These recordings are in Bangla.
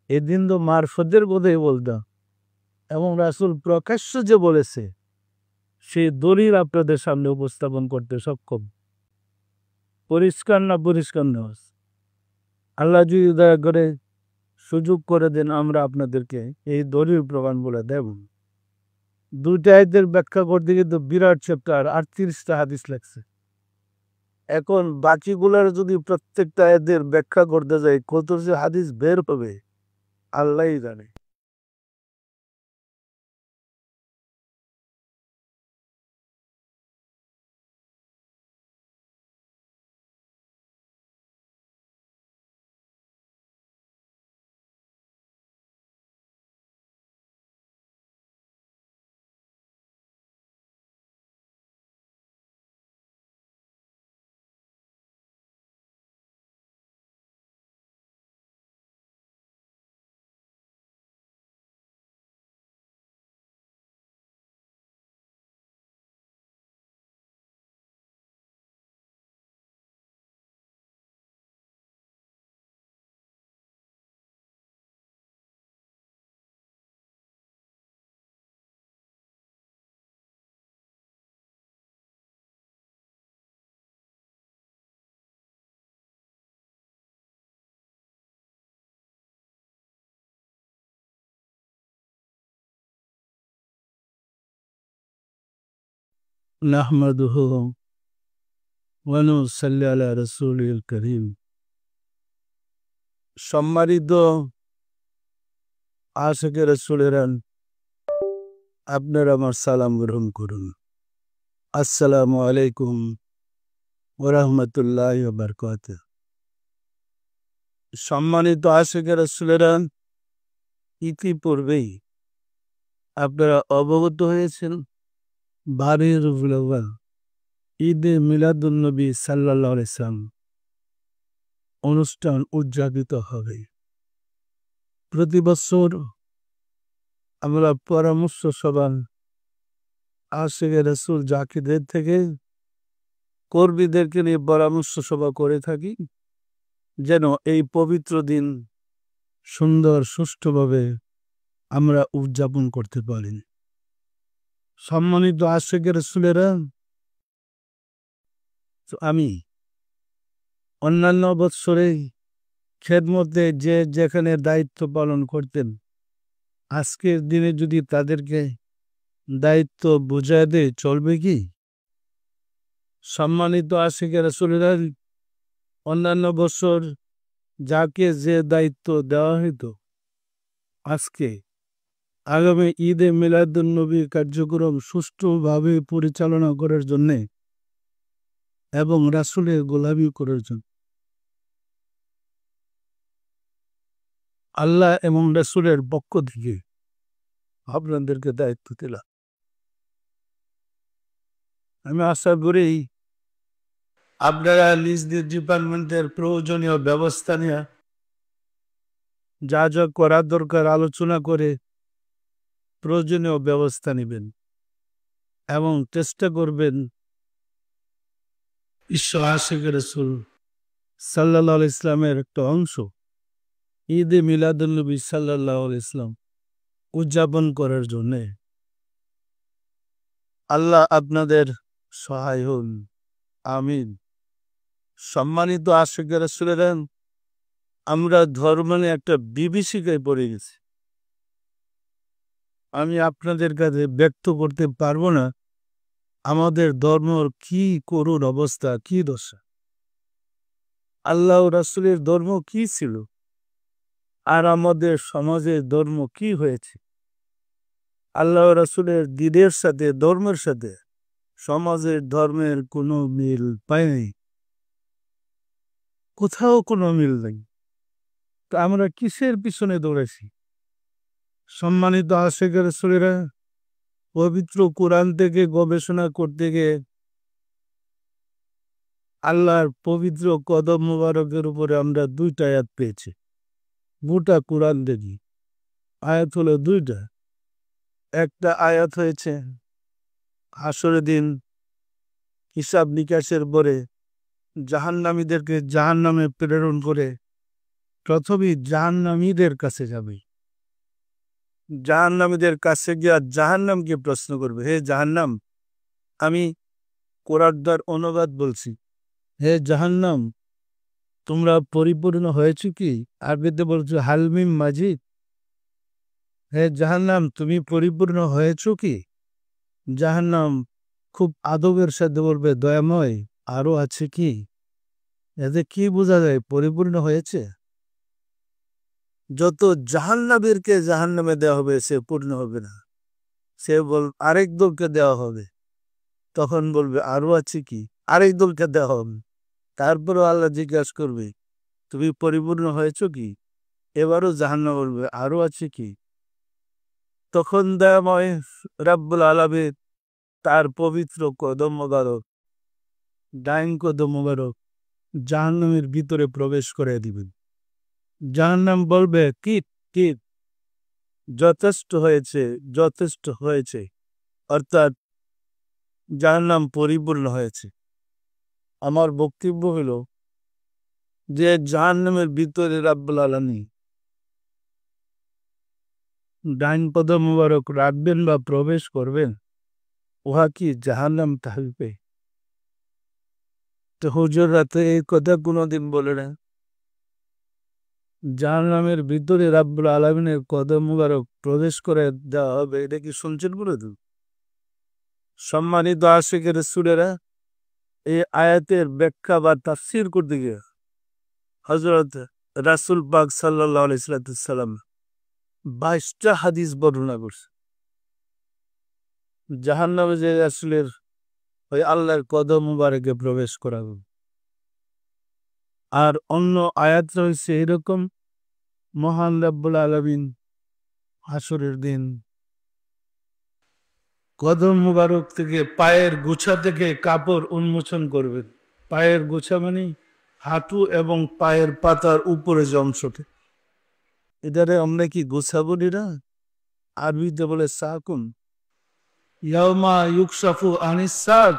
এদিন তো মারফতের বোধই বলতাম, এবং রাসূল প্রকাশ্য যে বলেছে সেই দলিল আপনাদের সামনে উপস্থাপন করতে সক্ষম। পরিষ্কার না পরিষ্কার নয়? আল্লাহ যদি দয়া করে সুযোগ করে দেন, আমরা আপনাদেরকে এই দলিল প্রমাণ বলে দেব। দুইটা আয়াতের ব্যাখ্যা করতে কিন্তু বিরাট চ্যাপ্টার, 38টা হাদিস লাগছে। এখন বাকিগুলার যদি প্রত্যেকটা আয়াতের ব্যাখ্যা করতে যাই, কত যে হাদিস বের হবে আল্লাহই জানে। নাহমাদুহু ওয়া নুসাল্লি আলা রাসূলিল কারীম। সম্মানিত আশিকে রাসূলেরা, আপনারা আমার সালাম গ্রহণ করুন। আসসালামু আলাইকুম ওয়া রাহমাতুল্লাহি ওয়া বারাকাতুহু। সম্মানিত আশিকে রাসূলেরা, ইতিপূর্বেই আপনারা অবগত হয়েছেন বারোই রবিউল আউয়াল ঈদে মিলাদুন্নবী সাল্লাল্লাহু আলাইহি সাল্লাম অনুষ্ঠান উদযাপিত হবে। প্রতি বছর আমরা পরামর্শ সভা আশিকে রাসূল জাকিরদের থেকে কর্মীদেরকে নিয়ে পরামর্শ সভা করে থাকি, যেন এই পবিত্র দিন সুন্দর সুষ্ঠুভাবে আমরা উদযাপন করতে পারি। সম্মানিত আশিকে রাসূলেরা, আমি অন্যান্য বৎসরে খেদমতে যে যেখানে দায়িত্ব পালন করতেন, আজকের দিনে যদি তাদেরকে দায়িত্ব বুঝায় দেয় চলবে কি? সম্মানিত আশিকে রাসূলেরা, অন্যান্য বছর যাকে যে দায়িত্ব দেওয়া হতো, আজকে আগামী ঈদে মিলাদুন্নবী কার্যক্রম সুষ্ঠুভাবে পরিচালনা করার জন্যে এবং রাসূলের গোলামি করার জন্য আল্লাহ এবং রাসূলের পক্ষ থেকে আপনাদেরকে দায়িত্ব দিলাম। আমি আশা করি আপনারা নিজ নিজ ডিপার্টমেন্টের প্রয়োজনীয় ব্যবস্থা নিয়ে যা যা করার দরকার আলোচনা করে প্রয়োজনীয় ব্যবস্থা নেবেন এবং চেষ্টা করবেন বিশ্ব আশিকে রাসূল সাল্লাল্লাহু আলাইহি ইসলামের একটা অংশ ঈদে মিলাদুন্নবী সাল্লাল্লাহু আলাইহি ইসলাম উদযাপন করার জন্যে। আল্লাহ আপনাদের সহায় হন, আমিন। সম্মানিত আশিকে রাসূলেরা, আমরা ধর্ম নিয়ে একটা বিভীষিকায় পড়ে গেছি। আমি আপনাদের কাছে ব্যক্ত করতে পারবো না আমাদের ধর্মর কি করুণ অবস্থা, কি দশা। আল্লাহ রাসূলের ধর্ম কি ছিল আর আমাদের সমাজের ধর্ম কি হয়েছে। আল্লাহ রাসূলের দ্বীনের সাথে, ধর্মের সাথে সমাজের ধর্মের কোনো মিল পাইনি, কোথাও কোনো মিল নেই। তো আমরা কিসের পিছনে দৌড়াইছি? সম্মানিত আশিকে রাসূলেরা, পবিত্র কোরআন থেকে গবেষণা করতে গিয়ে আল্লাহর পবিত্র কদম মোবারকের উপরে আমরা দুইটা আয়াত পেয়েছি। গোটা কোরআন দেখি আয়াত হলো দুইটা। একটা আয়াত হয়েছে হাসরের দিন হিসাব নিকাশের পরে জাহান্নামীদেরকে জাহান্নামে প্রেরণ করে প্রথমেই জাহান্নামীদের কাছে যাবে। জাহান্নামীদের কাছে গিয়ে জাহান্নামকে প্রশ্ন করবে, হে জাহান্নাম, আমি কোরআন অনুবাদ বলছি, হে জাহান্নাম, তোমরা পরিপূর্ণ হয়েছে কি? আরবিতে বলছো হালমিম মাজিদ। হে জাহান্নাম, তুমি পরিপূর্ণ হয়েছ কি? জাহান্নাম খুব আদবের সাথে বলবে, দয়াময়, আরো আছে কি? এতে কি বোঝা যায় পরিপূর্ণ হয়েছে? যত জাহান্নামীরকে জাহান্নামে দেওয়া হবে সে পূর্ণ হবে না, সে আরেক দলকে দেওয়া হবে, তখন বলবে আরো আছে কি? আরেক দলকে দেওয়া হবে। তারপরও আল্লাহ জিজ্ঞাসা করবে, তুমি পরিপূর্ণ হয়েছ কি? এবারও জাহান্নাম বলবে আরো আছে কি? তখন দয়াময় রাব্বুল আলামিন তার পবিত্র কদম মোবারক, ডাইন কদম মোবারক জাহান্নামের ভিতরে প্রবেশ করে দিবেন। জাহান্নাম বলবে, কি কি, যথেষ্ট হয়েছে, যথেষ্ট হয়েছে, অর্থাৎ জাহান্নাম পরিপূর্ণ হয়েছে। আমার বক্তব্য হলো যে জাহান্নামের ভিতরে রাব্বুল আলামিন ডাইন কদম মোবারক রাখবেন বা প্রবেশ করবেন, উহা কি জাহান্নাম থাকবে? তো হুজুররা তো এই কথা কোনোদিন বলে না। জাহান্নামের ভিতরে রাব্বুল আলামিনের কদম মুবারক প্রবেশ করে দেওয়া হবে, এটা কি শুনছেন বলে তো? সম্মানিত আশিকের রাসূলেরা, এই আয়াতের ব্যাখ্যা বা তাফসীর করতে গিয়ে হযরত রাসূল পাক সাল্লাল্লাহু আলাইহি সাল্লাম 22টা হাদিস বর্ণনা করছে জাহান্নামে যে রাসূলের ওই আল্লাহর কদম মুবারকে প্রবেশ করাবে। আর অন্য আয়াত রয়েছে এরকম, মহান রাব্বুল আলামিন হাসরের দিন কদম মুবারক থেকে পায়ের গোছা থেকে কাপড় উন্মোচন করবেন। পায়ের গোছা মানে হাঁটু এবং পায়ের পাতার উপরে যে অংশটি, এটারে আমরা কি গোছা বলি না? আরবিতে বলে সাকুন। ইয়াউমা ইউকশাফু আনিস সাক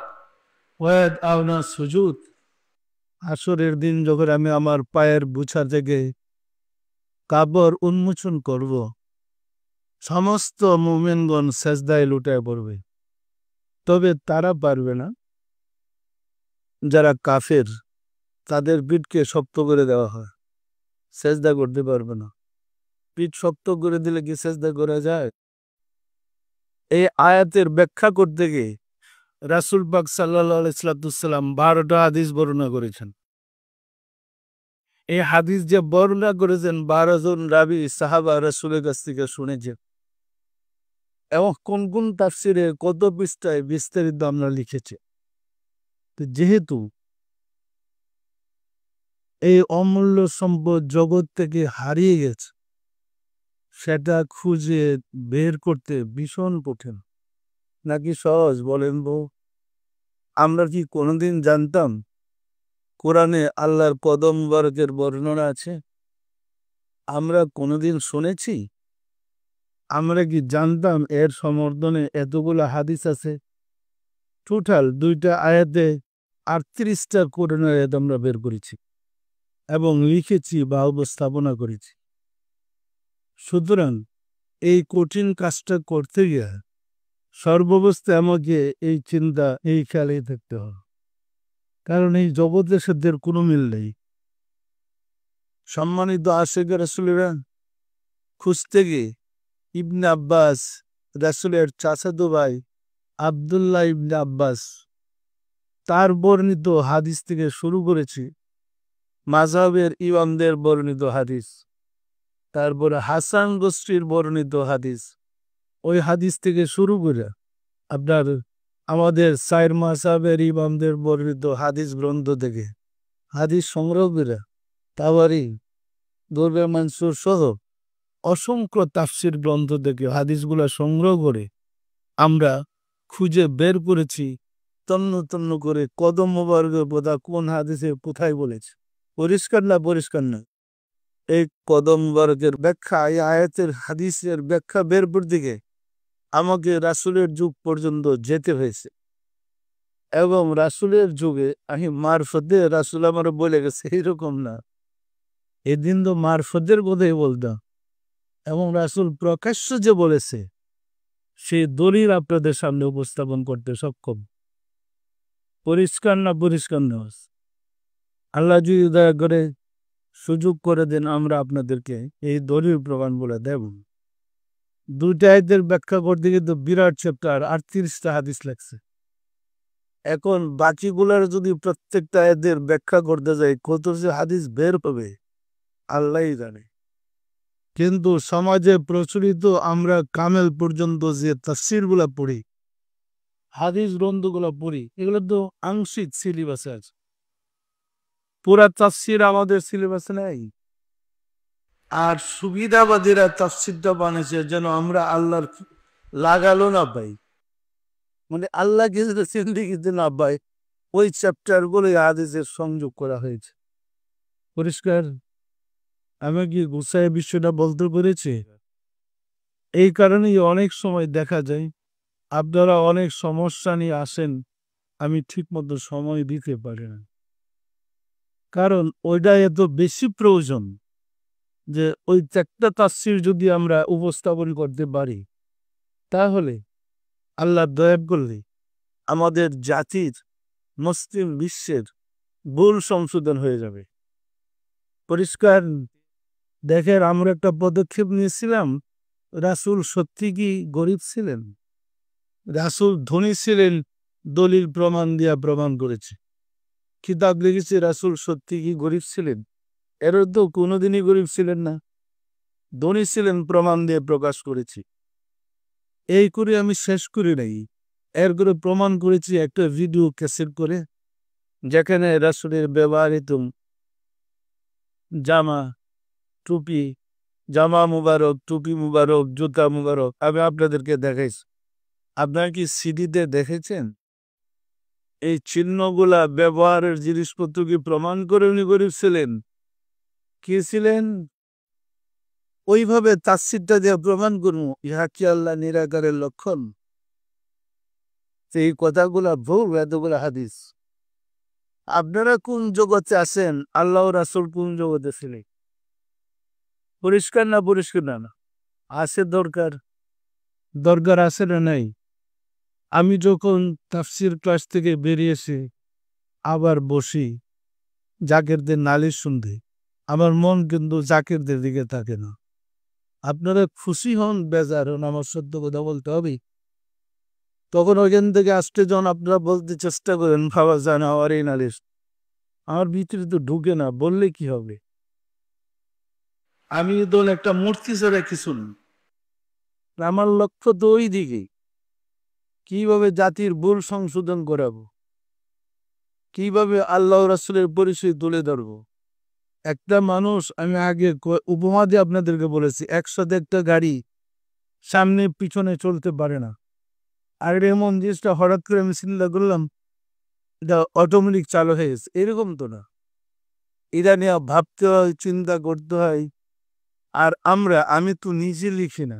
ওয়া ইয়াদআউনা সুজুদ। আসরের দিন যখন আমি আমার পায়ের গোছা থেকে কাপড় উন্মোচন করব, সমস্ত মুমিনগণ সেজদায় লুটায় পড়বে, তবে তারা পারবে না যারা কাফের, তাদের পিঠকে শক্ত করে দেওয়া হয়, সেজদা করতে পারবে না। পিঠ শক্ত করে দিলে কি সেজদা করা যায়? এই আয়াতের ব্যাখ্যা করতে গিয়ে রাসূল পাক সাল্লাল্লাহু আলাইহি সাল্লাম 12টা হাদিস বর্ণনা করেছেন। এই হাদিস যে বর্ণনা করেছেন 12 জন রাবী সাহাবা রাসূলের কাছ থেকে শুনেছেন, এবং কোন কোন তাফসিরে কত পৃষ্ঠায় বিস্তারিত আমরা লিখেছি। তো যেহেতু এই অমূল্য সম্পদ জগৎ থেকে হারিয়ে গেছে, সেটা খুঁজে বের করতে ভীষণ কঠিন নাকি সহজ বলেন বউ? আমরা কি কোনোদিন জানতাম কোরআনে আল্লাহর কদম মুবারকের বর্ণনা আছে? আমরা কোনোদিন শুনেছি? আমরা কি জানতাম এর সমর্থনে এতগুলো হাদিস আছে? টোটাল 2টা আয়াতে 38টা কোরআনের আয়াত আমরা বের করেছি এবং লিখেছি বা উপস্থাপনা করেছি। সুতরাং এই কঠিন কাজটা করতে গিয়ে সর্বাবস্থায় আমাকে এই চিন্তা, এই খেয়ালেই থাকতে হবে, কারণ এই জগতের সাথে কোনো মিল নেই। সম্মানিত আশিকের রাসূলেরা, খুঁজতে গিয়ে ইবনে আব্বাস, রাসূলের চাচাতো ভাই আব্দুল্লাহ ইবনে আব্বাস, তার বর্ণিত হাদিস থেকে শুরু করেছি, মাযহাবের ইমামদের বর্ণিত হাদিস, তারপরে হাসান বসরির বর্ণিত হাদিস, ওই হাদিস থেকে শুরু করে আপনার আমাদের চার মাযহাবের ইমামদের বর্ণিত হাদিস গ্রন্থ থেকে হাদিস সংগ্রহ করে তাবারি, দুররে মানসুর সহ অসংখ্য তাফসির গ্রন্থ থেকে হাদিসগুলা সংগ্রহ করে আমরা খুঁজে বের করেছি তন্ন তন্ন করে কদম মোবারকের কথা কোন হাদিসে কোথায় বলেছে। পরিষ্কার না? পরিষ্কার না? এই কদম মোবারকের ব্যাখ্যা, এই আয়াতের হাদিসের ব্যাখ্যা বের করতে গিয়ে আমাকে রাসূলের যুগ পর্যন্ত যেতে হয়েছে, এবং রাসূলের যুগে আমি মারফতে রাসূল আমার বলে গেছে এইরকম না, এদিন তো মারফতের কথাই বলতাম, এবং রাসূল প্রকাশ্য যে বলেছে সেই দলিল আপনাদের সামনে উপস্থাপন করতে সক্ষম। পরিষ্কার না পরিষ্কার নয়? আল্লাহ যদি দয়া করে সুযোগ করে দেন, আমরা আপনাদেরকে এই দলিল প্রমাণ বলে দেব। দুইটা আয়াতের ব্যাখ্যা করতে কিন্তু বিরাট চ্যাপ্টার, 38টা হাদিস লাগছে। এখন বাকিগুলার যদি প্রত্যেকটা আয়াতের ব্যাখ্যা করতে যাই, কত যে হাদিস বের হবে আল্লাহই জানে। কিন্তু সমাজে প্রচলিত আমরা কামেল পর্যন্ত যে তাফসীরগুলা পড়ি, হাদিস গ্রন্থগুলো পড়ি, এগুলো তো আংশিক সিলেবাসে আছে। পুরা তাফসীর আমাদের সিলেবাসে নাই। আর সুবিধাবাদীরা তাফসীরটা বানিয়েছে যেন আমরা আল্লাহর লাগালো না পাই, মানে আল্লাহকে জিন্দেগিতে না পাই, ওই চ্যাপ্টার গুলো হাদিসের সংযোগ করা হয়েছে। পরিষ্কার? আমি কি গুছায় বিষয়টা বলতে পেরেছি? এই কারণেই অনেক সময় দেখা যায় আপনারা অনেক সমস্যা নিয়ে আসেন, আমি ঠিক মতো সময় দিতে পারি না, কারণ ওইটা এত বেশি প্রয়োজন যে ওই একটা তাফসীর যদি আমরা উপস্থাপন করতে পারি, তাহলে আল্লাহ দয়া করলে আমাদের জাতির, মুসলিম বিশ্বের ভুল সংশোধন হয়ে যাবে। পরিষ্কার? দেখেন, আমরা একটা পদক্ষেপ নিয়েছিলাম। রাসূল সত্যি কি গরিব ছিলেন? রাসূল ধনী ছিলেন, দলিল প্রমাণ দিয়া প্রমাণ করেছে। কিতাব লিখেছে রাসূল সত্যি কি গরিব ছিলেন? এর তো কোনোদিনই গরিব ছিলেন না, ধনী ছিলেন, প্রমাণ দিয়ে প্রকাশ করেছি। এই করে আমি শেষ করি নাই, এর করে প্রমাণ করেছি একটা ভিডিও ক্যাসেট করে, যেখানে রাসূলের ব্যবহৃত জামা, টুপি, জামা মুবারক, টুপি মুবারক, জুতা মুবারক আমি আপনাদেরকে দেখাইছি। আপনারা কি সিডিতে দেখেছেন? এই চিহ্নগুলা, ব্যবহারের জিনিসপত্র কি প্রমাণ করে উনি গরিব ছিলেন? কি ছিলেন? ওইভাবে তাফসীরটা দিয়ে প্রমাণ করবো ইহা কি আল্লাহ নিরাকারের লক্ষণ? এই কথাগুলা ভুল, এতগুলা হাদিস। আপনারা কোন জগতে আছেন, আল্লাহ রাসূল কোন জগতে ছিলেন? পরিষ্কার না পরিষ্কার না? আছে দরকার, দরকার আছে না নাই? আমি যখন তাফসীর ক্লাস থেকে বেরিয়েছি, আবার বসি জাকেরদের নালিশ শুনতে, আমার মন কিন্তু জাকেরদের দিকে থাকে না। আপনারা খুশি হন, বেজার হন, আমার সত্য কথা বলতে হবে। তখন ওইখান থেকে আসতে যখন আপনারা বলতে চেষ্টা করেন বাবা জান আমার এই নালিশ, আমার ভিতরে তো ঢুকে না, বললে কি হবে? আমি তো একটা মূর্তি ছাড়া কিছু না। আমার লক্ষ্য তো ওই দিকে, কিভাবে জাতির ভুল সংশোধন করাবো, কিভাবে আল্লাহ রাসূলের পরিচয় তুলে ধরবো। একটা মানুষ, আমি আগে উপমা দিয়ে আপনাদেরকে বলেছি, একসাথে একটা গাড়ি সামনে পিছনে চলতে পারে না। আর এমন জিনিসটা হঠাৎ করে আমি চিন্তা করলাম এটা অটোমেটিক চালু হয়ে গেছে, এরকম তো না। এটা নিয়ে ভাবতে হয়, চিন্তা করতে হয়। আর আমি তো নিজে লিখি না,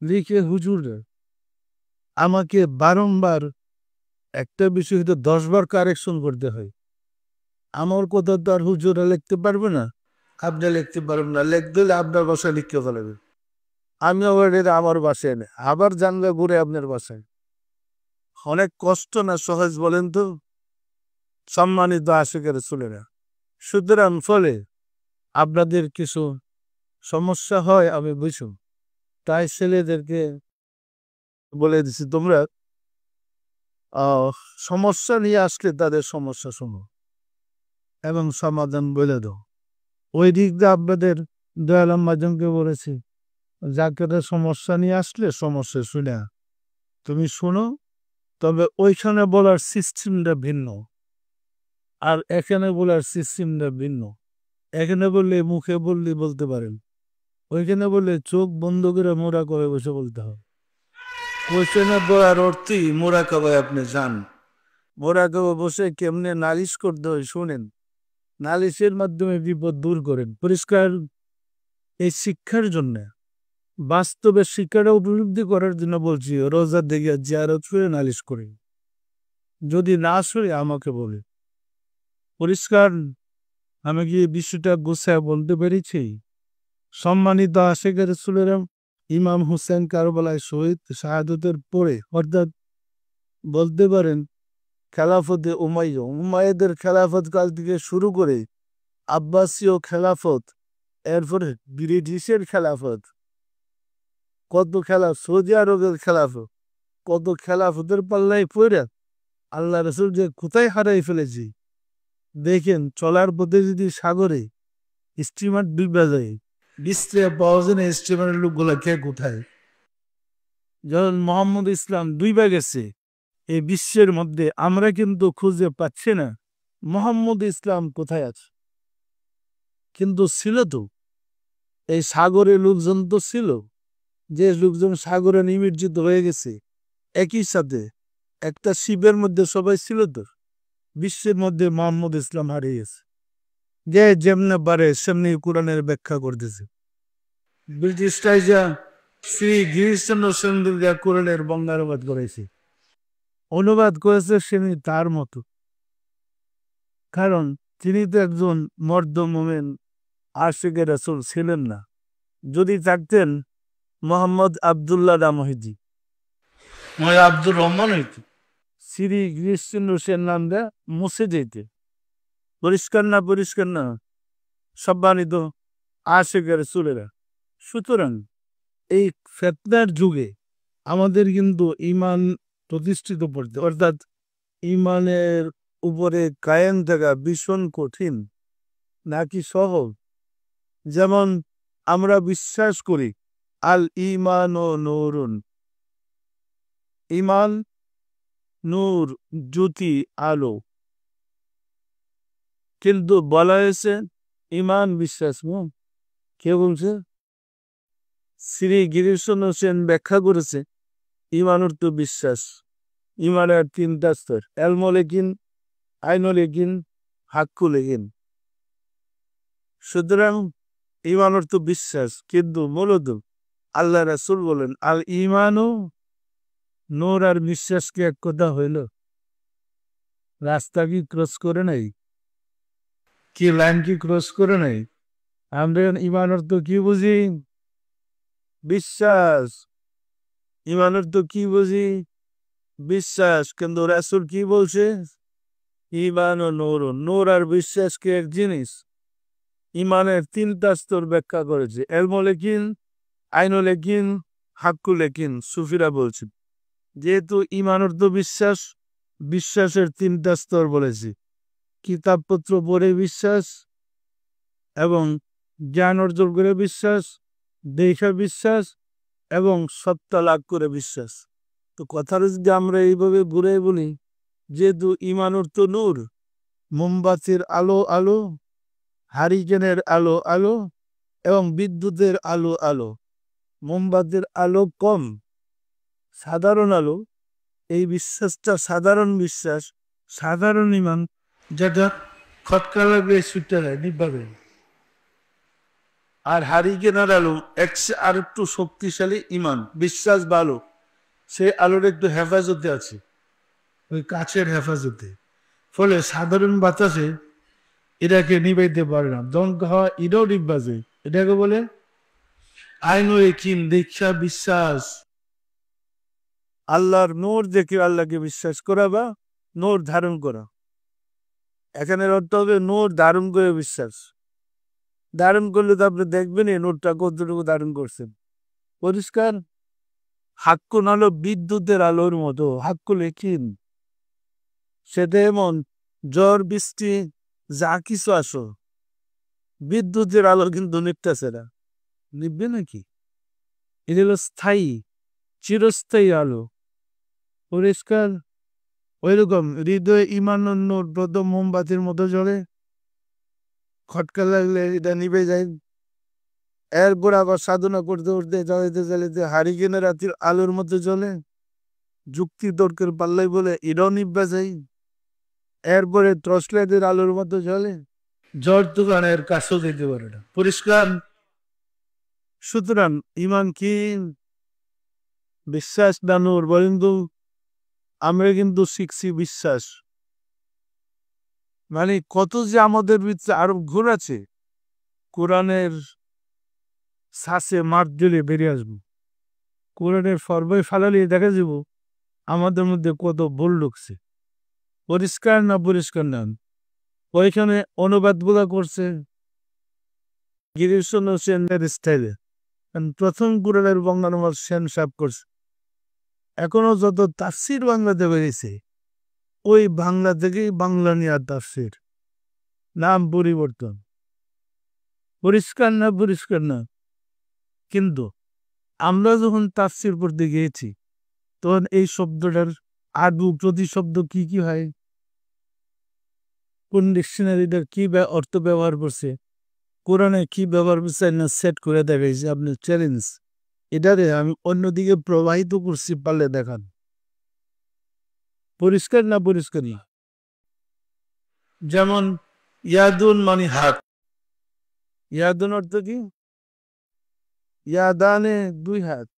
লিখে হুজুর আমাকে বারংবার একটা বিষয় হয়তো 10 বার কারেকশন করতে হয়। আমার কথা তো আর হুজুরা লিখতে পারবে না, আপনি লিখতে পারবেন না। লিখতে হলে আপনার বাসায় লিখতে পারবে, আমি আবার এটা আমার বাসায় নেই, আবার জানলে ঘুরে আপনার বাসায়। অনেক কষ্ট না সহজ বলেন তো? সম্মানিত আশিকের ছেলেরা, সুতরাং ফলে আপনাদের কিছু সমস্যা হয় আমি বুঝুন, তাই ছেলেদেরকে বলে দিছি তোমরা সমস্যা নিয়ে আসলে তাদের সমস্যা শোনো এবং সমাধান বলে দাও। ওই দিক দিয়ে আপনাদের দয়ালম মাধ্যমকে বলেছি, যাকে সমস্যা নিয়ে আসলে সমস্যা শুনে তুমি শোনো, তবে ওইখানে বলার সিস্টেমটা ভিন্ন, আর এখানে বলার সিস্টেমটা ভিন্ন। এখানে বললে মুখে বললে বলতে পারেন, ওইখানে বললে চোখ বন্ধ করে মোড়া করে বসে বলতে হবে। ওইখানে বলার অর্থই মোড়া কাবায় আপনি যান, মোড়া কাবা বসে কেমনে নালিশ করতে হয় শোনেন, নালিশের মাধ্যমে বিপদ দূর করেন। পরিষ্কার? এই শিক্ষার জন্য, বাস্তবে শিক্ষাটা উপলব্ধি করার জন্য বলছি, রোজা দেখে জিয়ারত করে নালিশ করি, যদি না শুনে আমাকে বলে। পরিষ্কার? আমি কি বিষয়টা গুছায় বলতে পেরেছি? সম্মানিত আশিক রাসূলের ইমাম হুসেন কারবালায় শহীদ শাহাদতের পরে অর্থাৎ বলতে পারেন খেলাফতে উমাইয়াদের খেলাফত কাল থেকে শুরু করে আব্বাসীয় খেলাফত, এরপরে ব্রিটিশের খেলাফত, কত খেলা, সৌদি আরবের খেলাফত, কত খেলাফতের পাল্লায় পড়ে আল্লাহ রসুল যে কোথায় হারাই ফেলেছি। দেখেন চলার পথে যদি সাগরে স্টিমার ডুবে যায়, বিশ্বে পাওয়া যায় না স্টিমারের লোকগুলা কে কোথায়। যখন মোহাম্মদ ইসলাম ডুবে গেছে এই বিশ্বের মধ্যে, আমরা কিন্তু খুঁজে পাচ্ছি না মোহাম্মদ ইসলাম কোথায় আছে। কিন্তু ছিল তো, এই সাগরে লোকজন তো ছিল, যে লোকজন সাগরে নিমজ্জিত হয়ে গেছে একই সাথে একটা শিবের মধ্যে সবাই ছিল তো। বিশ্বের মধ্যে মোহাম্মদ ইসলাম হারিয়ে গেছে, যে যেমনে পারে সেমনি কোরআনের ব্যাখ্যা করতেছে। ব্রিটিশটাই যা শ্রী গিরিশচন্দ্র সেনগুপ্ত যা কোরআনের বঙ্গানুবাদ করেছে, অনুবাদ করেছে সেনি তার মতো, কারণ তিনি তো একজন মর্দ মোমেন আশিকে রাসূল ছিলেন না। যদি থাকতেন মোহাম্মদ আবদুল্লাহ নাম হইতি, আব্দুর রহমান হইত, শ্রী গিরিশচন্দ্র সেন নামটা মুছে যেতে। পরিষ্কার না? পরিষ্কার না? সম্মানিত আশিকে রাসূলেরা, সুতরাং এই ফিতনার যুগে আমাদের কিন্তু ঈমান প্রতিষ্ঠিত করতে, অর্থাৎ ঈমানের উপরে কায়েম থাকা ভীষণ কঠিন নাকি সহজ। যেমন আমরা বিশ্বাস করি আল ঈমান ও নূরুন, ঈমান নূর, জ্যোতি, আলো, কিন্তু বলা হয়েছে ঈমান বিশ্বাস নয়। কে বলছে? শ্রী গিরিশচন্দ্র সেন ব্যাখ্যা করেছে ঈমান অর্থ বিশ্বাস। ঈমানের তিনটা স্তর, এলমুল ইয়াকিন, আইনুল ইয়াকিন, হাক্কুল ইয়াকিন। সুতরাং ঈমান অর্থ বিশ্বাস, কিন্তু মূলত আল্লাহ রাসূল বলেন আল ঈমানু নূর আর বিশ্বাস কি এক কথা হইল? রাস্তা কি ক্রস করে নাই? কি লাইন কি ক্রস করে নাই? আমরা ঈমান অর্থ কি বুঝি? বিশ্বাস। ঈমান অর্থ কি বুঝি? বিশ্বাস। কিন্তু রাসূল কি বলছে? ঈমান ও নূর, নূর আর বিশ্বাস কি এক জিনিস? ঈমানের তিনটা স্তর ব্যাখ্যা করেছে, এলমুল ইয়াকিন, আইনুল ইয়াকিন, হাক্কুল ইয়াকিন। সুফিরা বলছেন যেহেতু ঈমান অর্থ বিশ্বাস, বিশ্বাসের তিনটা স্তর বলেছি, কিতাবপত্র পড়ে বিশ্বাস, এবং জ্ঞান অর্জন করে বিশ্বাস, দেখা বিশ্বাস, এবং সত্তা লাভ করে বিশ্বাস। তো কথাটা যদি আমরা এইভাবে ঘুরে বলি, যেহেতু ঈমান অর্থ নূর, মোমবাতির আলো আলো, হারিকেনের আলো আলো, এবং বিদ্যুতের আলো আলো। মোমবাতির আলো কম, সাধারণ আলো, এই বিশ্বাসটা সাধারণ বিশ্বাস, সাধারণ ঈমান, যেটা খটকা লাগবে ছুটতে যায় নিভাবে। আর হারিকেনের আলো আর একটু শক্তিশালী ঈমান, বিশ্বাস ভালো, সে আলোর একটু হেফাজতে আছে, ওই কাছের হেফাজতে। ফলে সাধারণ বাতাসে এটাকে নিবাইতে পারে না, দমকা হওয়া এটাও নিভা যায়। এটাকে বলে আইনুল ইয়াকিন, দীক্ষা বিশ্বাস। আল্লাহর নূর দেখে আল্লাহকে বিশ্বাস করা বা নূর ধারণ করা। এখানে অর্থ হবে নূর ধারণ করে বিশ্বাস। ধারণ করলে তো আপনি দেখবেন এই নূরটা কতটুকু ধারণ করছেন। পরিষ্কার। হাক্কুন আলো বিদ্যুতের আলোর মতো, হাক্কুল ইয়াকিন। সেটা এমন ঝড় বৃষ্টি যা কিছু আসো, বিদ্যুতের আলো কিন্তু নিপতেছে না, নিববে নাকি? এটা হলো স্থায়ী, চিরস্থায়ী আলো। পরিষ্কার। ওইরকম হৃদয়ে ঈমানের নূর প্রথম মোমবাতির মতো জ্বলে, খটকা লাগলে এটা নিভে যায়। এরপর আবার সাধনা করতে করতে জ্বালাইতে জ্বালাইতে হারিকেনের রাতের আলোর মতো জ্বলে, যুক্তি তর্কের পাল্লাই বলে এটাও নিভা যায়। এরপরে টর্চ লাইটের আলোর মতো জ্বলে, জ্বর দোকানের কাছেও যেতে পারে না। পরিষ্কার। সুতরাং ঈমান কি? বিশ্বাস না নূর? বলেন তো। আমরা কিন্তু শিখছি বিশ্বাস। মানে কত যে আমাদের ভিতরে আরো ঘুর আছে, কোরআনের শ্বাসে মার দিলে বেরিয়ে আসবো, কোরআনের ফরবই ফালালে দেখা যাব আমাদের মধ্যে কত ভুল ঢুকছে। পরিষ্কার না পরিষ্কার না, ওইখানে অনুবাদগুলো করছে গিরিশ সেনের স্টাইলে, প্রথম কোরআনের বঙ্গানুবাদ সেন সাহেব করছে। এখনো যত তাফসির বাংলাতে বেরিয়েছে ওই বাংলা থেকেই বাংলা নিয়ে তাফসির, নাম পরিবর্তন। পরিষ্কার না পরিষ্কার না, কিন্তু আমরা যখন তাফসির পড়তে গিয়েছি তখন এই শব্দটার আদু প্রতিশব্দ কি কি হয়, কোন ডিকশনারিটার কি অর্থ ব্যবহার করছে, কোরআনে কি ব্যবহার করছে না সেট করে দেখাইছে আপনি চ্যালেঞ্জ। এটারে আমি অন্যদিকে প্রবাহিত করছি, পারলে দেখান। পরিষ্কার না পরিষ্কার না, যেমন ইয়াদুন মানে হাত, ইয়াদুন অর্থ কি, ইয়াদানে দুই হাত,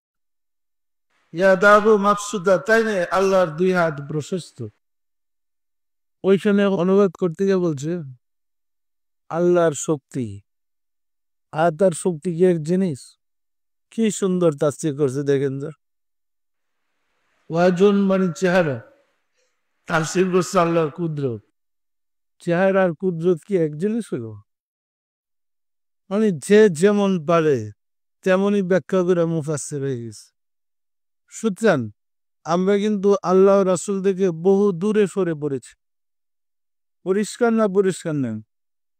ইয়াদাবু মাকসুদা, তাই না, আল্লাহর দুই হাত প্রশস্ত। ওইখানে অনুবাদ করতে গিয়ে বলছে আল্লাহর শক্তি, আর তার শক্তি কি এক জিনিস? কি সুন্দর তাফসীর করছে দেখেন যা। ওয়াজুন মানে চেহারা, তাফসীর করছে আল্লাহর কুদরত। চেহারা আর কুদরত কি এক জিনিস হলো? মানে যে যেমন পারে তেমনই ব্যাখ্যা করে মুফাসসির হয়ে গেছে। সুতরাং আমরা কিন্তু আল্লাহ রাসূল থেকে বহু দূরে সরে পড়েছি। পরিষ্কার না পরিষ্কার না,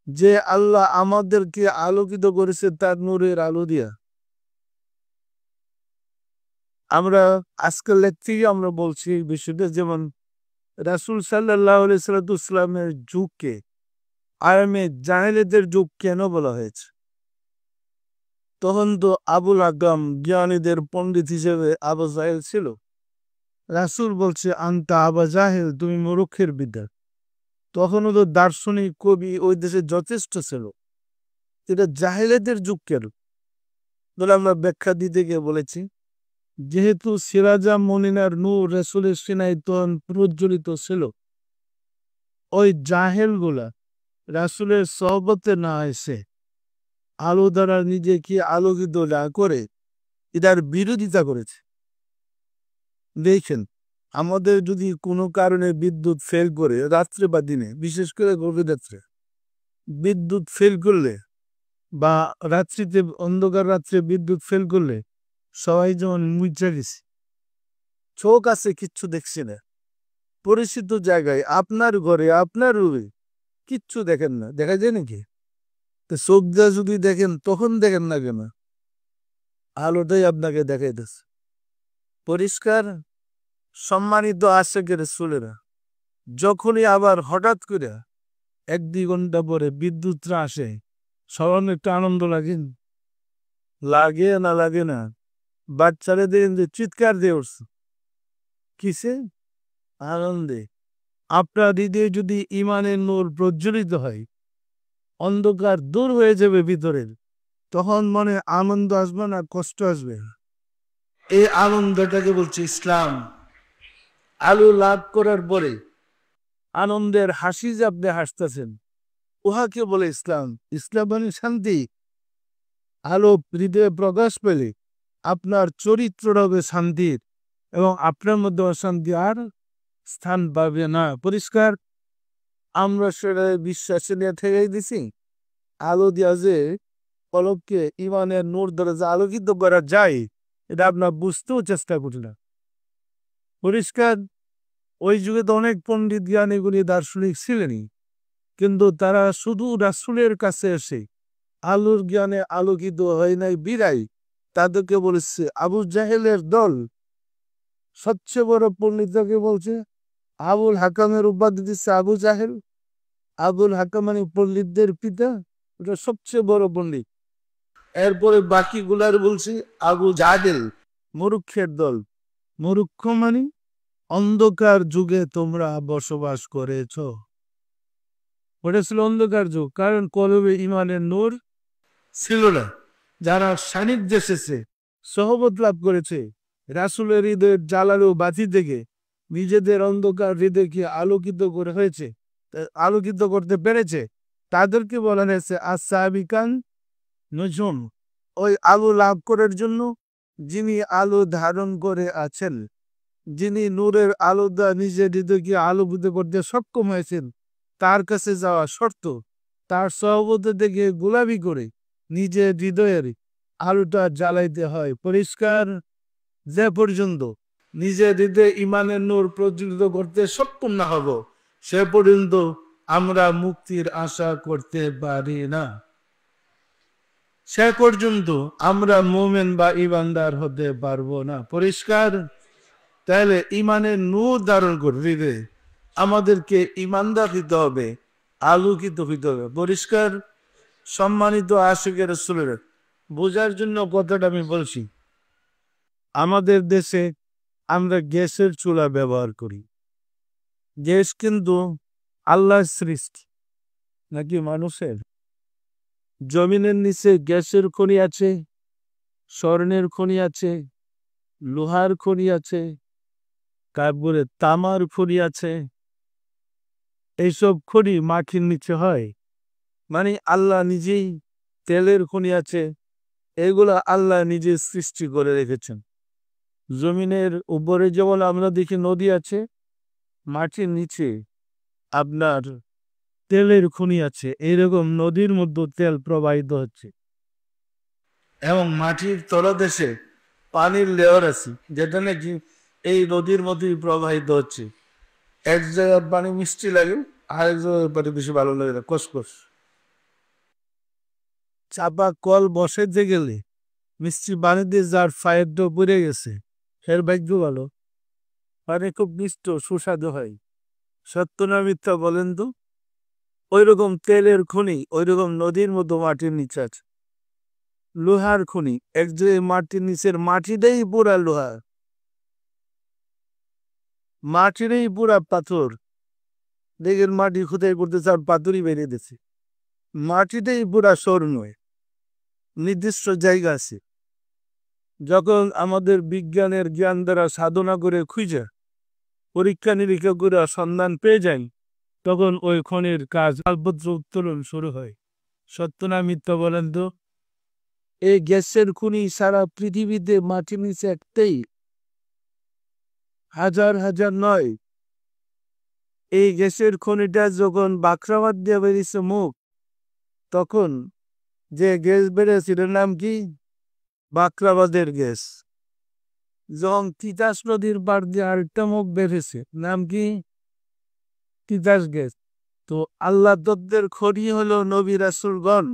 যে আল্লাহ আমাদেরকে আলোকিত করেছে তার নূরের আলো দিয়া। আমরা আজকাল থেকে আমরা বলছি এই বিষয়টা, যেমন রাসূল সাল্লাল্লাহু আলাইহি সাল্লামের যুগকে আরামে জাহেলিয়াতের যুগ কেন বলা হয়েছে? তখন তো আবুল আগাম জ্ঞানীদের পণ্ডিত হিসেবে আবু জাহেল ছিল। রাসূল বলছে আনতা আবা জাহেল, তুমি মূর্খের বিদ্যা। তখনও তো দার্শনিক কবি ওই দেশে যথেষ্ট ছিল। এটা জাহেলিয়াতের যুগ কেন বলে আমরা ব্যাখ্যা দিতে গিয়ে বলেছি, যেহেতু সিরাজা মনিনার নূর রাসূলের সিনায় তখন প্রজ্বলিত ছিল, ওই জাহেলগুলা রাসূলের সহবতে না এসে আলো দ্বারা নিজেকে আলোকিত না করে এটার বিরোধিতা করেছে। দেখেন, আমাদের যদি কোনো কারণে বিদ্যুৎ ফেল করে রাত্রে বা দিনে, বিশেষ করে গভীর রাত্রে বিদ্যুৎ ফেল করলে বা রাত্রিতে অন্ধকার রাত্রে বিদ্যুৎ ফেল করলে সবাই যেমন মুইচা গেছে, চোখ আছে কিচ্ছু দেখছি না, পরিচিত জায়গায় আপনার ঘরে আপনার রুমে কিচ্ছু দেখেন না, দেখা যায় নাকি? তো চোখ দিয়ে যদি দেখেন তখন দেখেন না কেন? আলোটাই আপনাকে দেখাইতেছে। পরিষ্কার। সম্মানিত আশেকের রাসূলেরা যখনই আবার হঠাৎ করে 1-2 ঘন্টা পরে বিদ্যুৎটা আসে, সবার একটু আনন্দ লাগে, লাগে না লাগে না? বাচ্চারা দেখেন যে চিৎকার দিয়ে উঠছে, কিসে? আনন্দে। আপনার হৃদয়ে যদি ইমানের নূর প্রজ্বলিত হয়, অন্ধকার দূর হয়ে যাবে ভিতরের, তখন মনে আনন্দ আসবে না কষ্ট আসবে? এই আনন্দটাকে বলছে ইসলাম। আলো লাভ করার পরে আনন্দের হাসি যে আপনি হাসতেছেন, উহাকে বলে ইসলাম। ইসলাম মানে শান্তি। আলো হৃদয়ে প্রকাশ পেলে আপনার চরিত্রটা হবে শান্তির, এবং আপনার মধ্যে অশান্তি আর স্থান পাবে না। পরিষ্কার। আমরা সেটা বিশ্বাসে নিয়ে থেকেই দিছি। আলো দিয়া যে কলবকে ইমানের নূর দ্বারা যে আলোকিত করা যায়, এটা আপনার বুঝতেও চেষ্টা করি না। পরিষ্কার। ওই যুগে তো অনেক পণ্ডিত জ্ঞানীগুলি দার্শনিক ছিলেনই, কিন্তু তারা শুধু রাসূলের কাছে এসে আলোর জ্ঞানে আলোকিত হয় নাই বিরাই তাদেরকে বলেছে আবু জাহেলের দল। সবচেয়ে বড় পণ্ডিতকে বলছে আবুল হাকামের উপাধি দিচ্ছে আবু জাহেল। আবুল হাকাম মানে পণ্ডিতদের পিতা, ওটা সবচেয়ে বড় পণ্ডিত। এরপরে বাকিগুলার বলছে আবু জাহেল, মূর্খের দল। মূর্খ মানে অন্ধকার যুগে তোমরা বসবাস করেছ। ওটা ছিল অন্ধকার যুগ, কারণ কলবে ইমানের নূর ছিল না। যারা সান্নিধ্যে এসেছে, সহবত লাভ করেছে, রাসূলের হৃদয়ের জ্বালালো বাতি থেকে নিজেদের অন্ধকার হৃদয়কে আলোকিত করে হয়েছে, আলোকিত করতে পেরেছে, তাদেরকে বলা হয়েছে আস-সাবিকান নুজুম। ওই আলো লাভ করার জন্য যিনি আলো ধারণ করে আছেন, যিনি নূরের আলো দ্বারা নিজের হৃদয়কে আলোকিত করতে সক্ষম হয়েছেন, তার কাছে যাওয়া শর্ত। তার সহবত থেকে গোলামি করে নিজের হৃদয়ের আলোটা জ্বালাইতে হয়। পরিষ্কার, যে পর্যন্ত নিজের হৃদয়ে ইমানের নূর প্রজ্বলিত করতে সক্ষম না হব, সে পর্যন্ত আমরা মুক্তির আশা করতে পারি না। সে পর্যন্ত আমরা মোমেন বা ইমানদার হতে পারবো না। পরিষ্কার। তাহলে ইমানের নূর ধারণ করতে আমাদেরকে ইমানদার হতে হবে, আলোকিত হতে হবে। পরিষ্কার। সম্মানিত আশিকে রাসূলের, বোঝার জন্য কথাটা আমি বলছি। আমাদের দেশে আমরা গ্যাসের চুলা ব্যবহার করি। গ্যাস কিন্তু আল্লাহর সৃষ্টি নাকি মানুষের? জমিনের নিচে গ্যাসের খনি আছে, স্বর্ণের খনি আছে, লোহার খনি আছে, তারপরে তামার খনি আছে। এইসব খনি মাটির নিচে হয়, মানে আল্লাহ নিজেই। তেলের খনি আছে, এগুলা আল্লাহ নিজে সৃষ্টি করে রেখেছেন। জমিনের উপরে যেমন আমরা দেখি নদী আছে, মাটির নিচে আপনার তেলের খনি আছে। এইরকম নদীর মধ্যে তেল প্রবাহিত হচ্ছে, এবং মাটির তলদেশে পানির লেয়ার আছে, যেটা নাকি এই নদীর মধ্যেই প্রবাহিত হচ্ছে। এক জায়গার পানি মিষ্টি লাগে, আরেক জায়গার পানি বেশি ভালো লাগে না, কসকস। চাপা কল বসাইতে গেলে মিষ্টি পানি দিয়ে যার ফায়ের ডো পড়ে গেছে, এর ভাগ্য ভালো, পানি খুব মিষ্ট সুস্বাদু হয়। সত্য না মিথ্যা বলেন তো? ওই রকম তেলের খনি ওই রকম নদীর মতো মাটির নিচে আছে। লোহার খনি এক জায়গায় মাটির নিচের মাটিটাই পুরা লোহা, মাটিরই পুরা পাথর। দেখেন মাটি খুদাই করতে চার পাথরই বেরিয়ে দিচ্ছে। মাটিটাই পুরা স্বর্ণ। নির্দিষ্ট জায়গা আছে। যখন আমাদের বিজ্ঞানের জ্ঞান দ্বারা সাধনা করে খুঁজে পরীক্ষা নিরীক্ষা করে সন্ধান পেয়ে যান, তখন ওই খনির কাজ আলপত্র উত্তোলন শুরু হয়। সত্য না মিথ্যা বলেন তো? এই গ্যাসের খনি সারা পৃথিবীতে মাটির নিচে একটাই, হাজার হাজার নয়। এই গ্যাসের খনিটা যখন বাখরাবাদ দিয়ে বেরিয়েছে মুখ, তখন যে গ্যাস বেরিয়েছিল নাম কি? বাখরাবাদের গ্যাস। যখন তিতাস নদীর পার দিয়ে আরেকটা মুখ বেরিয়েছে, নাম কি? তিতাস গ্যাস। তো আল্লাহ তত্ত্বের খনি হলো নবী রাসূলগণ।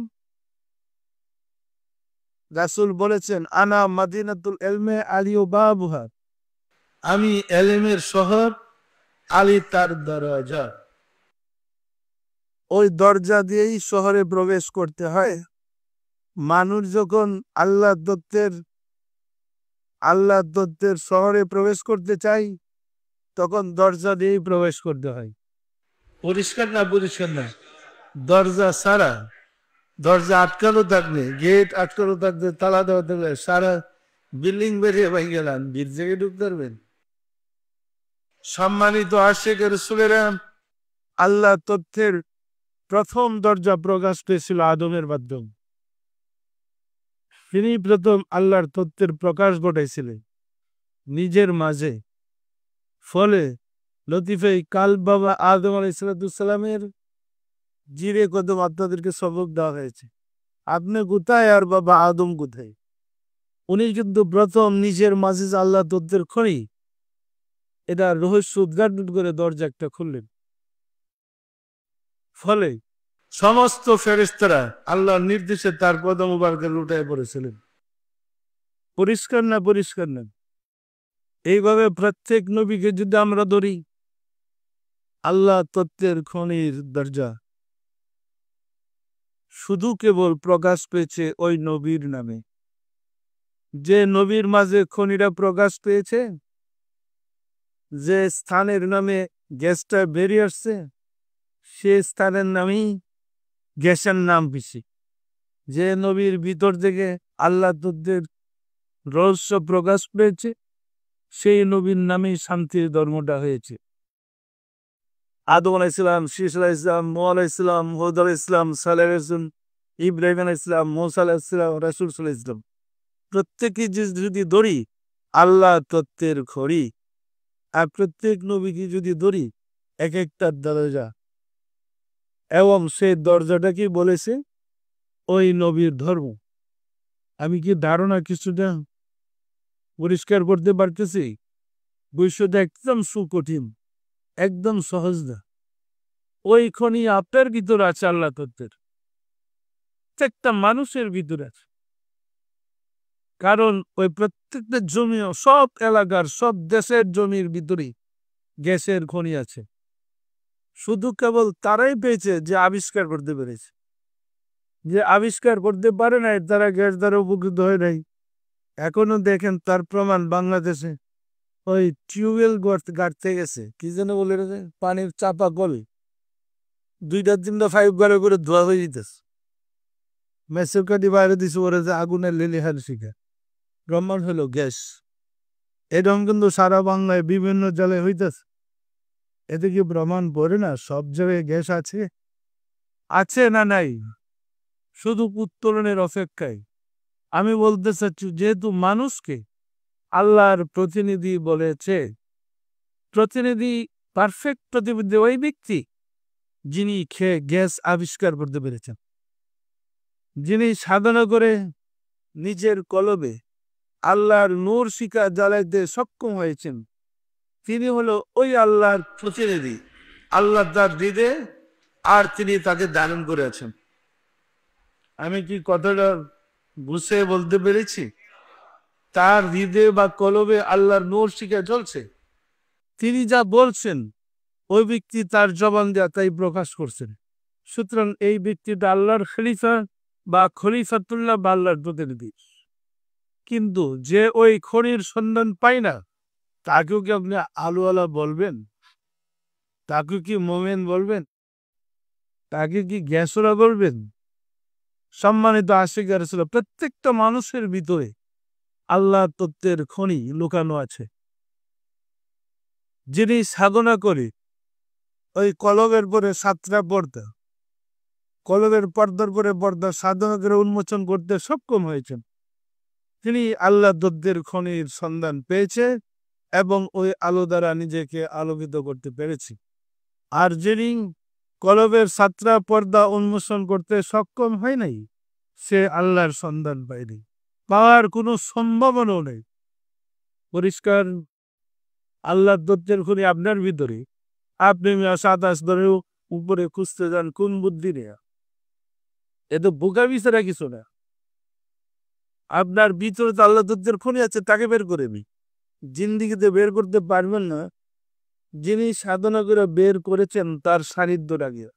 রাসূল বলেছেন, আনা মাদিনাতুল ইলমে আলী ও বাবুহা, আমি এলেমের শহর, আলী তার দরজা। ওই দরজা দিয়েই শহরে প্রবেশ করতে হয়। মানুষ যখন আল্লাহ তত্ত্বের শহরে প্রবেশ করতে চাই, তখন দরজা দিয়েই প্রবেশ করতে হয়। পরিষ্কার না? পরিষ্কার না? দরজা ছাড়া, দরজা আটকানো থাকলে, গেট আটকানো থাকলে, তালা দেওয়া থাকলে সারা বিল্ডিং বেরিয়ে ভাই গেলাম, ভিড় জেগে ঢুকতে পারবেন? সম্মানিত আশিকে রাসূলেরা, আল্লাহ তথ্যের প্রথম দরজা প্রকাশ পেয়েছিল আদমের মাধ্যমে। তিনি প্রথম আল্লাহর তথ্যের প্রকাশ ঘটাইছিলেন নিজের মাঝে। ফলে লতিফে কাল বাবা আদম আলাইহিসসালামের জিরে কদম আপনাদেরকে সবক দেওয়া হয়েছে। আপনি কোথায় আর বাবা আদম কোথায়? উনি কিন্তু প্রথম নিজের মাঝে যে আল্লাহ তথ্যের খনি, এটা রহস্য উদ্ঘাটন করে দরজা একটা খুললেন। ফলে সমস্ত ফেরেশতারা আল্লাহর নির্দেশে তার কদম মুবারকে লুটায় পড়েছিলেন। পরিষ্কার না? পরিষ্কার না? এইভাবে প্রত্যেক নবীকে যদি আমরা ধরি, আল্লাহ তত্ত্বের খনির দরজা শুধু কেবল প্রকাশ পেয়েছে ওই নবীর নামে। যে নবীর মাঝে খনিটা প্রকাশ পেয়েছে, যে স্থানের নামে গ্যাসটা বেরিয়ে আসছে, সে স্থানের নামেই গ্যাসের নাম বেশি। যে নবীর ভিতর থেকে আল্লাহ তত্ত্বের রহস্য প্রকাশ পেয়েছে, সেই নবীর নামেই শান্তির ধর্মটা হয়েছে। আদম আলাইহিসসালাম, শীস আলাইহিসসালাম, নূহ আলাইহিসসালাম, হুদ আলাইহিসসালাম, সালেহ আলাইহিসসালাম, ইব্রাহিম আলাইহিসসালাম, মূসা আলাইহিসসালাম, রাসূল সাল্লাল্লাহু আলাইহি ওয়াসাল্লাম, প্রত্যেকে যদি ধরি আল্লাহ তত্ত্বের খড়ি, আর প্রত্যেক নবীকে যদি ধরি এক একটা দরজা, এবং সেই দরজাটা কি বলেছে ওই নবীর ধর্ম। আমি কি ধারণা কিছুটা পরিষ্কার করতে পারতেছি? বিষয়টা একদম সুকঠিন, একদম সহজ না। ওই খনি আপনার ভিতর আছে, আল্লাহ তত্ত্বের প্রত্যেকটা মানুষের ভিতর আছে। কারণ ওই প্রত্যেকটা জমি, সব এলাকার, সব দেশের জমির ভিতরে গ্যাসের খনি আছে। শুধু কেবল তারাই পেয়েছে যে আবিষ্কার করতে পেরেছে। যে আবিষ্কার করতে পারে নাই তারা গ্যাস দ্বারা উপকৃত হয় নাই। এখনো দেখেন তার প্রমাণ বাংলাদেশে ওই টিউবওয়েল গাড়তে গেছে, কি যেন বলে রেখে, পানির চাপা কল 2-3টা পাইপ গাড়ে করে ধোয়া হয়ে যেতেছে। মেসের কাটি বাইরে দিছে ওরা যে আগুনের লেলিহান শিখা ব্রহ্মাণ্ড হলো গ্যাস। এরকম কিন্তু সারা বাংলায় বিভিন্ন জায়গায় হইতেছে। এতে কি ব্রহ্মাণ্ড পড়ে না? সব জায়গায় গ্যাস আছে, আছে না নাই, শুধু উত্তোলনের অপেক্ষায়। আমি বলতে চাচ্ছি, যেহেতু মানুষকে আল্লাহর প্রতিনিধি বলেছে, প্রতিনিধি, পারফেক্ট প্রতিনিধি ওই ব্যক্তি যিনি খেয়ে গ্যাস আবিষ্কার করতে পেরেছেন, যিনি সাধনা করে নিজের কলবে আল্লাহর নূর শিখা জ্বালাইতে সক্ষম হয়েছেন। তিনি হলো ওই আল্লাহর প্রতিনিধি, আল্লাহ তার হৃদয়ে, আর তিনি তাকে দান করে আছেন। আমি কি কথাটা বুঝে বলতে পেরেছি? তার হৃদয়ে বা কলবে আল্লাহর নূর শিখা জ্বলছে। তিনি যা বলছেন ওই ব্যক্তি তার জবান দেয়া তাই প্রকাশ করছেন। সুতরাং এই ব্যক্তিটা আল্লাহর খলিফা বা খলিফাতুল্লাহ বা আল্লাহর প্রতিনিধি। কিন্তু যে ওই খনির সন্ধান পায় না, তাকেও কি আপনি আলুওয়ালা বলবেন? তাকে কি মোমেন বলবেন? তাকে কি গ্যাসওয়ালা বলবেন? সম্মানিত আশিক রাসূল, প্রত্যেকটা মানুষের ভিতরে আল্লাহ তত্ত্বের খনি লুকানো আছে। যিনি সাধনা করে ওই কলবের পরে 7টা পর্দা, কলবের পর্দার পরে পর্দা সাধনা করে উন্মোচন করতে সক্ষম হয়েছেন, তিনি আল্লাহ তত্ত্বের খনির সন্ধান পেয়েছে এবং ওই আলো দ্বারা নিজেকে আলোকিত করতে পেরেছি। আর যিনি কলবের 7টা পর্দা উন্মোচন করতে সক্ষম হয় নাই, সে আল্লাহর সন্ধান পায়নি, পাওয়ার কোনো সম্ভাবনাও নেই। পরিষ্কার, আল্লাহ তত্ত্বের খনি আপনার ভিতরে। আপনি 27 ধরেও উপরে খুঁজতে যান, কোন বুদ্ধি নেয়া? এ তো বোকামি ছাড়া কিছু না। আপনার ভিতরে তো আল্লাহ তত্ত্বের খনি আছে, তাকে বের করে নি। জিন্দিগিতে বের করতে পারবেন না। যিনি সাধনা করে বের করেছেন তার সান্নিধ্য ডাকিয়ে,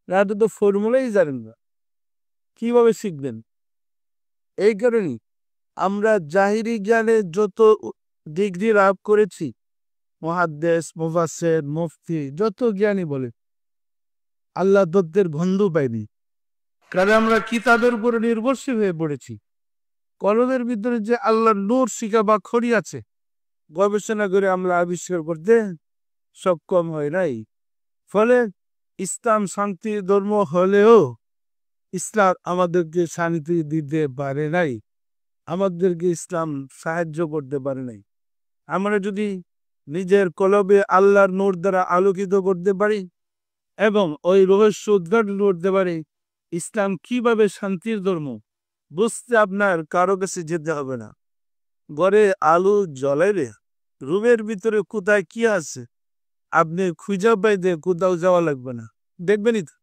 রাতে তো ফর্মুলাই জানেন না, কিভাবে শিখবেন? এই কারণেই আমরা জাহিরি জ্ঞানে যত ডিগ্রি লাভ করেছি, মুহাদ্দিস, মুফাসসির, মুফতি, যত জ্ঞানী বলে, আল্লাহ তত্ত্বের গন্ধ পাইনি। কারণ আমরা কিতাবের উপরে নির্ভরশীল হয়ে পড়েছি। কলমের ভিতরে যে আল্লাহর নূর শিখা বা খড়ি আছে, গবেষণা করে আমরা আবিষ্কার করতে সক্ষম হয় নাই। ফলে ইসলাম শান্তি ধর্ম হলেও ইসলাম আমাদেরকে শান্তি দিতে পারে নাই, আমাদেরকে ইসলাম সাহায্য করতে পারে নাই। আমরা যদি নিজের কলবে আল্লাহর নূর দ্বারা আলোকিত করতে পারি এবং ওই রহস্য উদ্ঘাটন করতে পারি, ইসলাম কিভাবে শান্তির ধর্ম, বুঝতে আপনার কারো কাছে যেতে হবে না। ঘরে আলো জ্বলাইলে রুমের ভিতরে কোথায় কি আছে আপনি খুঁজে পাইতে কোথাও যাওয়া লাগবে না, দেখবেনই তো।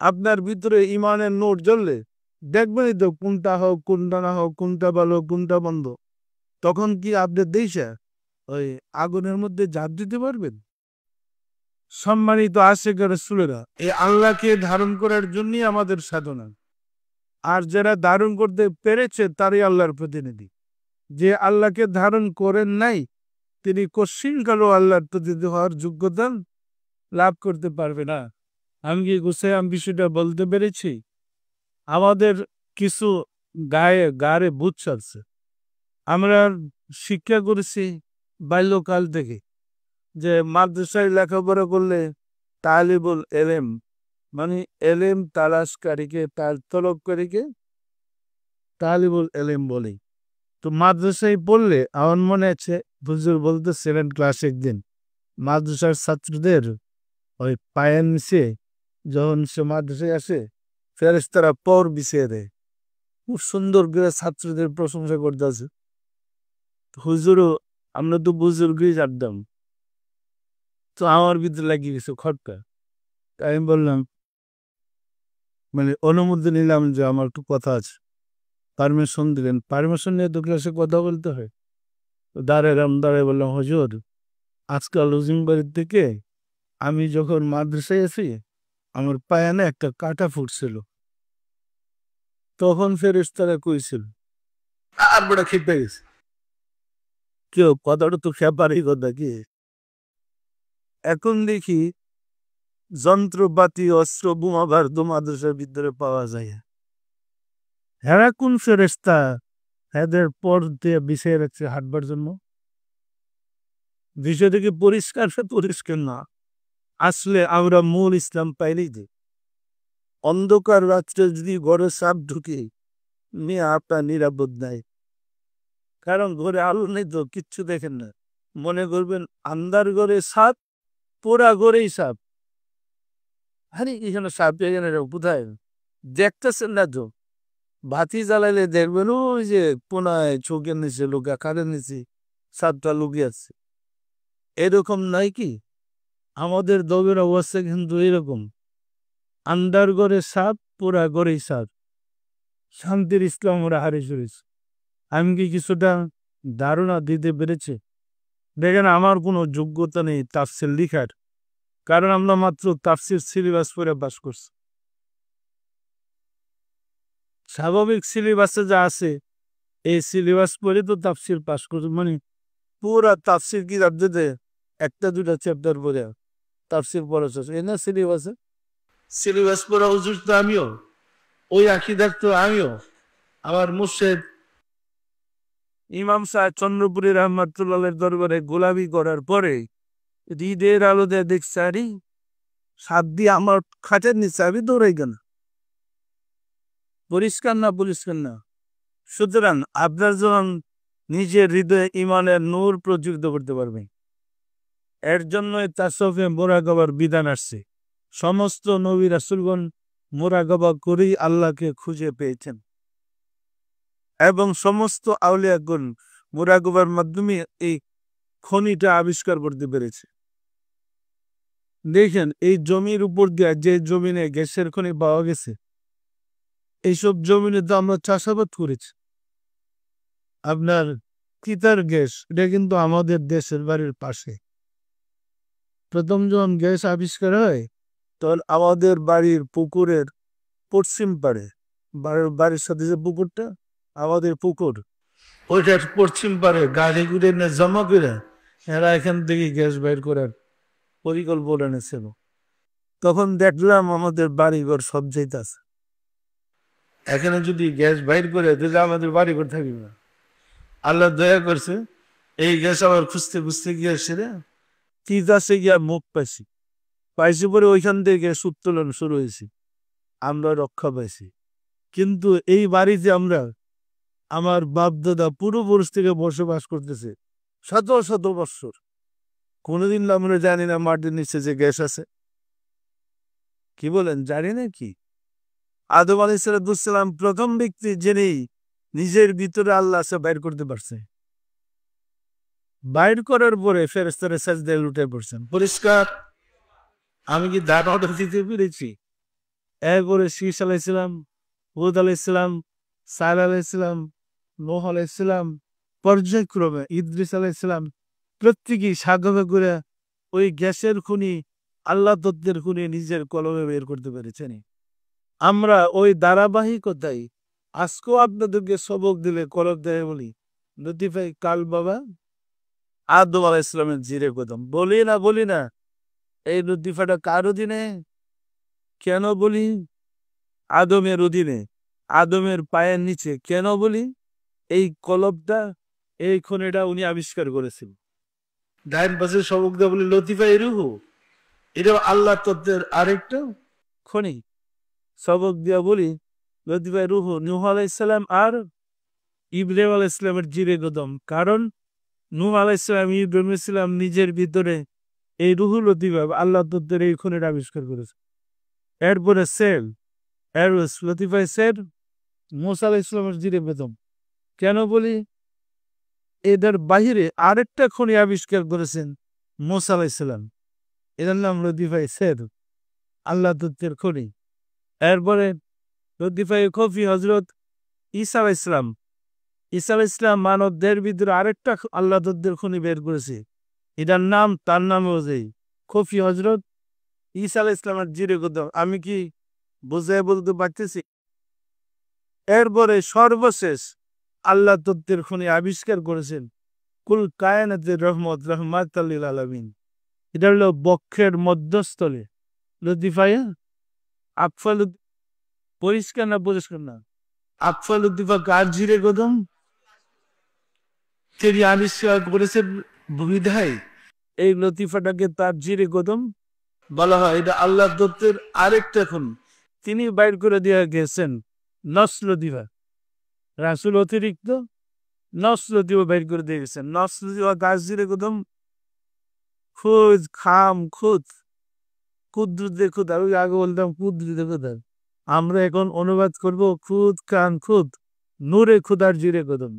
আপনার ভিতরে ইমানের নোট জ্বললে দেখবেনই তো কোনটা হোক, কোনটা না হোক, কোনটা ভালো, কোনটা বন্ধ। তখন কি আপনি দেশে ওই আগুনের মধ্যে ঝাঁপ দিতে পারবেন? সম্মানিত আশিক রাসূলেরা, এই আল্লাহকে ধারণ করার জন্যই আমাদের সাধনা। আর যারা ধারণ করতে পেরেছে তারই আল্লাহর প্রতিনিধি। যে আল্লাহকে ধারণ করেন নাই, তিনি কশিনকালও আল্লাহর প্রতিনিধি হওয়ার যোগ্যতা লাভ করতে পারবে না। আমি কি গুছাইয়াম বিষয়টা বলতে পেরেছি? আমাদের কিছু গায়ে ভূত চলছে। আমরা শিক্ষা করেছি বাল্যকাল থেকে যে মাদ্রাসায় লেখাপড়া করলে তালিবুল এলেম মানে এলেম তালাশকারীকে তলবকারীকে তালিবুল এলেম বলে। তো মাদ্রাসায় পড়লে আমার মনে আছে হুজুর বলতেছিলেন ক্লাস একদিন মাদ্রাসার ছাত্রদের ওই পায়ের নিচে যখন সে মাদ্রাসায় আসে ফেরেশতারা পর বিছিয়ে দেয়। খুব সুন্দর করে ছাত্রদের প্রশংসা করতেছে। হুজুরও আমরা তো বুজুর্গই জানতাম। তো আমার ভিতরে লাগিয়ে গেছে খটকা। তাই আমি বললাম মানে অনুমতি নিলাম যে আমার একটু কথা আছে। পারমিশন দিলেন। পারমিশন নিয়ে তো ক্লাসে কথা বলতে হয়। তো দাঁড়ায় বললাম হুজুর আজকাল বাড়ির থেকে আমি যখন মাদ্রাসায় আছি আমার পায়ে না একটা কাঁটা ফুটছিল। তখন ফেরেশতারা কইছিল আর বড় খেপে গেছে। কেউ কথাটা তো খেপারই কথা কি। এখন দেখি যন্ত্রপাতি অস্ত্র বোমাবার তো মাদ্রাসার ভিতরে পাওয়া যায়। হেরা কোন ফেরেশতা এদের পর দিয়ে বিছিয়ে রাখছে হাঁটবার জন্য? বিষয়টা কি পরিষ্কার না। আসলে আমরা মূল ইসলাম পাইলেই যে অন্ধকার রাত্রে যদি ঘরে সাপ ঢুকে নিয়ে আপনার নিরাপদ নাই। কারণ ঘরে আলো নেই তো কিচ্ছু দেখেন না। মনে করবেন আন্দার ঘরে সাপ, পোড়া ঘরেই সাপ। আরে এখানে সাপ এখানে কোথায় দেখতেছেন না তো। বাতি জ্বালাইলে দেখবেন ওই যে কোনায় চোখের নিচে লুকা কানের নিচে সাপটা লুকিয়ে আছে। এরকম নাই কি আমাদের দবের অবস্থা কিন্তু এরকম। আন্দার ঘরে সাপ, পোড়া ঘরেই সাপ। শান্তির ইসলাম ওরা হারিয়ে চলেছে। আমি কি কিছুটা ধারণা দিতে পেরেছি? দেখেন আমার কোনো যোগ্যতা নেই তাফসীর লিখার। কারণ আমরা মাত্র তাফসীর সিলেবাস পড়ে পাস করছি। স্বাভাবিক সিলেবাসে যা আছে এই সিলেবাস পড়ে তো তাফসীর পাস করছি। মানে পুরা তাফসীর কিতাব দিতে একটা দুটা চ্যাপ্টার পড়ে তাফসীর পড়া শেষ এই না সিলেবাসে। সিলেবাস পড়া উচিত তো আমিও, ওই আকীদার তো আমিও। আমার মুর্শিদ ইমাম সাহেব চন্দ্রপুরী রহমাতুল্লাহের দরবারে গোলামি করার পরে হৃদের আলোতে দেখছে আরে সাপ দিয়ে আমার খাঁচার নিচে আমি দৌড়াই কেন? পরিষ্কার না। সুতরাং আপনার যখন নিজের হৃদয়ে ইমানের নূর প্রজ্বলিত করতে পারবে এর জন্যই তাসফে মোরাকাবার বিধান আসছে। সমস্ত নবী রাসূলগণ মোরাকাবা করেই আল্লাহকে খুঁজে পেয়েছেন এবং সমস্ত আউলিয়াগণ মোরাকাবার মাধ্যমে এই খনিটা আবিষ্কার করতে পেরেছে। দেখেন এই জমির উপর দিয়ে যে জমিনে গ্যাসের খনি পাওয়া গেছে এইসব জমিনে তো আমরা চাষাবাদ করেছি। আপনার তিতার গ্যাস এটা কিন্তু আমাদের দেশের বাড়ির পাশে। প্রথম যখন গ্যাস আবিষ্কার হয় তখন আমাদের বাড়ির পুকুরের পশ্চিম পাড়ে বাড়ির সাথে যে পুকুরটা আমাদের পুকুর ওইটার পশ্চিম পাড়ে গাড়ি ঘুরে জমা করে এরা এখান থেকে গ্যাস বাইর করার পরিকল্পনা এনেছিল। তখন দেখলাম আমাদের বাড়িঘর সব যাইতেছে। এখানে যদি গ্যাস বাইর করে তাহলে আমাদের বাড়িঘর থাকবে না। আল্লাহ দয়া করছে এই গ্যাস আবার খুঁজতে গিয়ে সেরে তিতাসে গিয়া মুখ পাইছি পরে ওইখান থেকে গ্যাস উত্তোলন শুরু হয়েছে। আমরা রক্ষা পাইছি। কিন্তু এই বাড়িতে আমরা আমার বাপ দাদা পূর্বপুরুষ থেকে বসবাস করতেছে শত বৎসর। কোনোদিন আমরা জানি না মাটির নিচে যে গ্যাস আছে। কি বলেন জানি না কি? আদম আলাইহিস সালাম প্রথম ব্যক্তি যিনি নিজের ভিতরে আল্লাহ আছে বাইর করতে পারছে। বাইর করার পরে ফেরেশতারা সাজদায় লুটে পড়ছেন। পরিষ্কার আমি কি ধারণা দিতে পেরেছি? এরপরে শীস আলাইহিসসালাম, হুদ আলাইহিসসালাম, সালেহ আলাইহিসসালাম, নূহ আলাইহিসসালাম পর্যায়ক্রমে ইদ্রিস আলাইহিসসালাম প্রত্যেকেই সাধনা করে ওই গ্যাসের খুনি আল্লাহ তত্ত্বের খুনি নিজের কলমে বের করতে পেরেছেন। আমরা ওই ধারাবাহিকতায় আজকেও আপনাদেরকে সবক দিলে কলম দেয় বলি লতিফাই কাল বাবা আদম আলাইহিস সালামের জিরে কদম বলি না এই লতিফাটা কার অধীনে? কেন বলি? আদমের অধীনে, আদমের পায়ের নিচে। কেন বলি? এই কলবটা এই খনিটা উনি আবিষ্কার করেছিল। ডাইন পাশে সবক দেওয়া বলে লতিফাই রুহু, এটাও আল্লাহ তত্ত্বের আরেকটা খনি। সবক দিয়া বলি লতিফাই রুহু নূহ আলাইহিসসালাম আর ইব্রাহিম আলাইহিসসালামের জিরে কদম। কারণ নূহ আলাইহিসসালাম ইব্রাহিম আলাইহিসসালাম নিজের ভিতরে এই রুহুল লতিফা আল্লাহ তত্ত্বের এই খনির আবিষ্কার করেছে। এরপরে সেল এরোস লতিফাই সেল মুসা আলাইহিস সালামের জিরে বেদম। কেন বলি এদের বাহিরে আরেকটা খনি আবিষ্কার করেছেন মুসা আলাইহিস সালাম, এদের নাম লতিফাই সেল আল্লাহ তত্ত্বের খনি। এরপরে লতিফাই খফি হজরত ঈসা আলাইহিস সালাম, ঈসা আলাইহিস সালাম মানবদের ভিতরে আরেকটা আল্লাহ তত্ত্বের খনি বের করেছে, এটার নাম তার নাম অনুযায়ী খফি হজরত ঈসা আলাইহিস সালামের জিরে কদম। আমি কি বুঝাই বলতে পারতেছি? এরপরে সর্বশেষ আল্লাহ তত্ত্বের খনি আবিষ্কার করেছেন কুল কায়নাতের রহমত রহমাতুল লিল আলামিন, এটা হলো বক্ষের মধ্যস্থলে লতিফায়া আকফাল। পরিষ্কার না পরিষ্কার না? আকফাল লতিফা কার জিরে কদম? তিনি আবিষ্কার করেছেন বিধায় এই লতিফাটাকে তার জিরে কদম বলা হয়। এটা আল্লাহ তত্ত্বের আরেকটা খনি, তিনি বাইর করে দিয়ে গেছেন নস লতিফা। রাসূল অতিরিক্ত নস লতিফা বাইর করে দিয়ে গেছেন। নস লতিফা গাছ জিরে কদম খুদ খাম খুদ কুদ্রুতে খুদ। আমি আগে বলতাম কুদ্রুতে খুদার, আমরা এখন অনুবাদ করব খুদ খান খুদ নূরে খুদার জিরে কদম।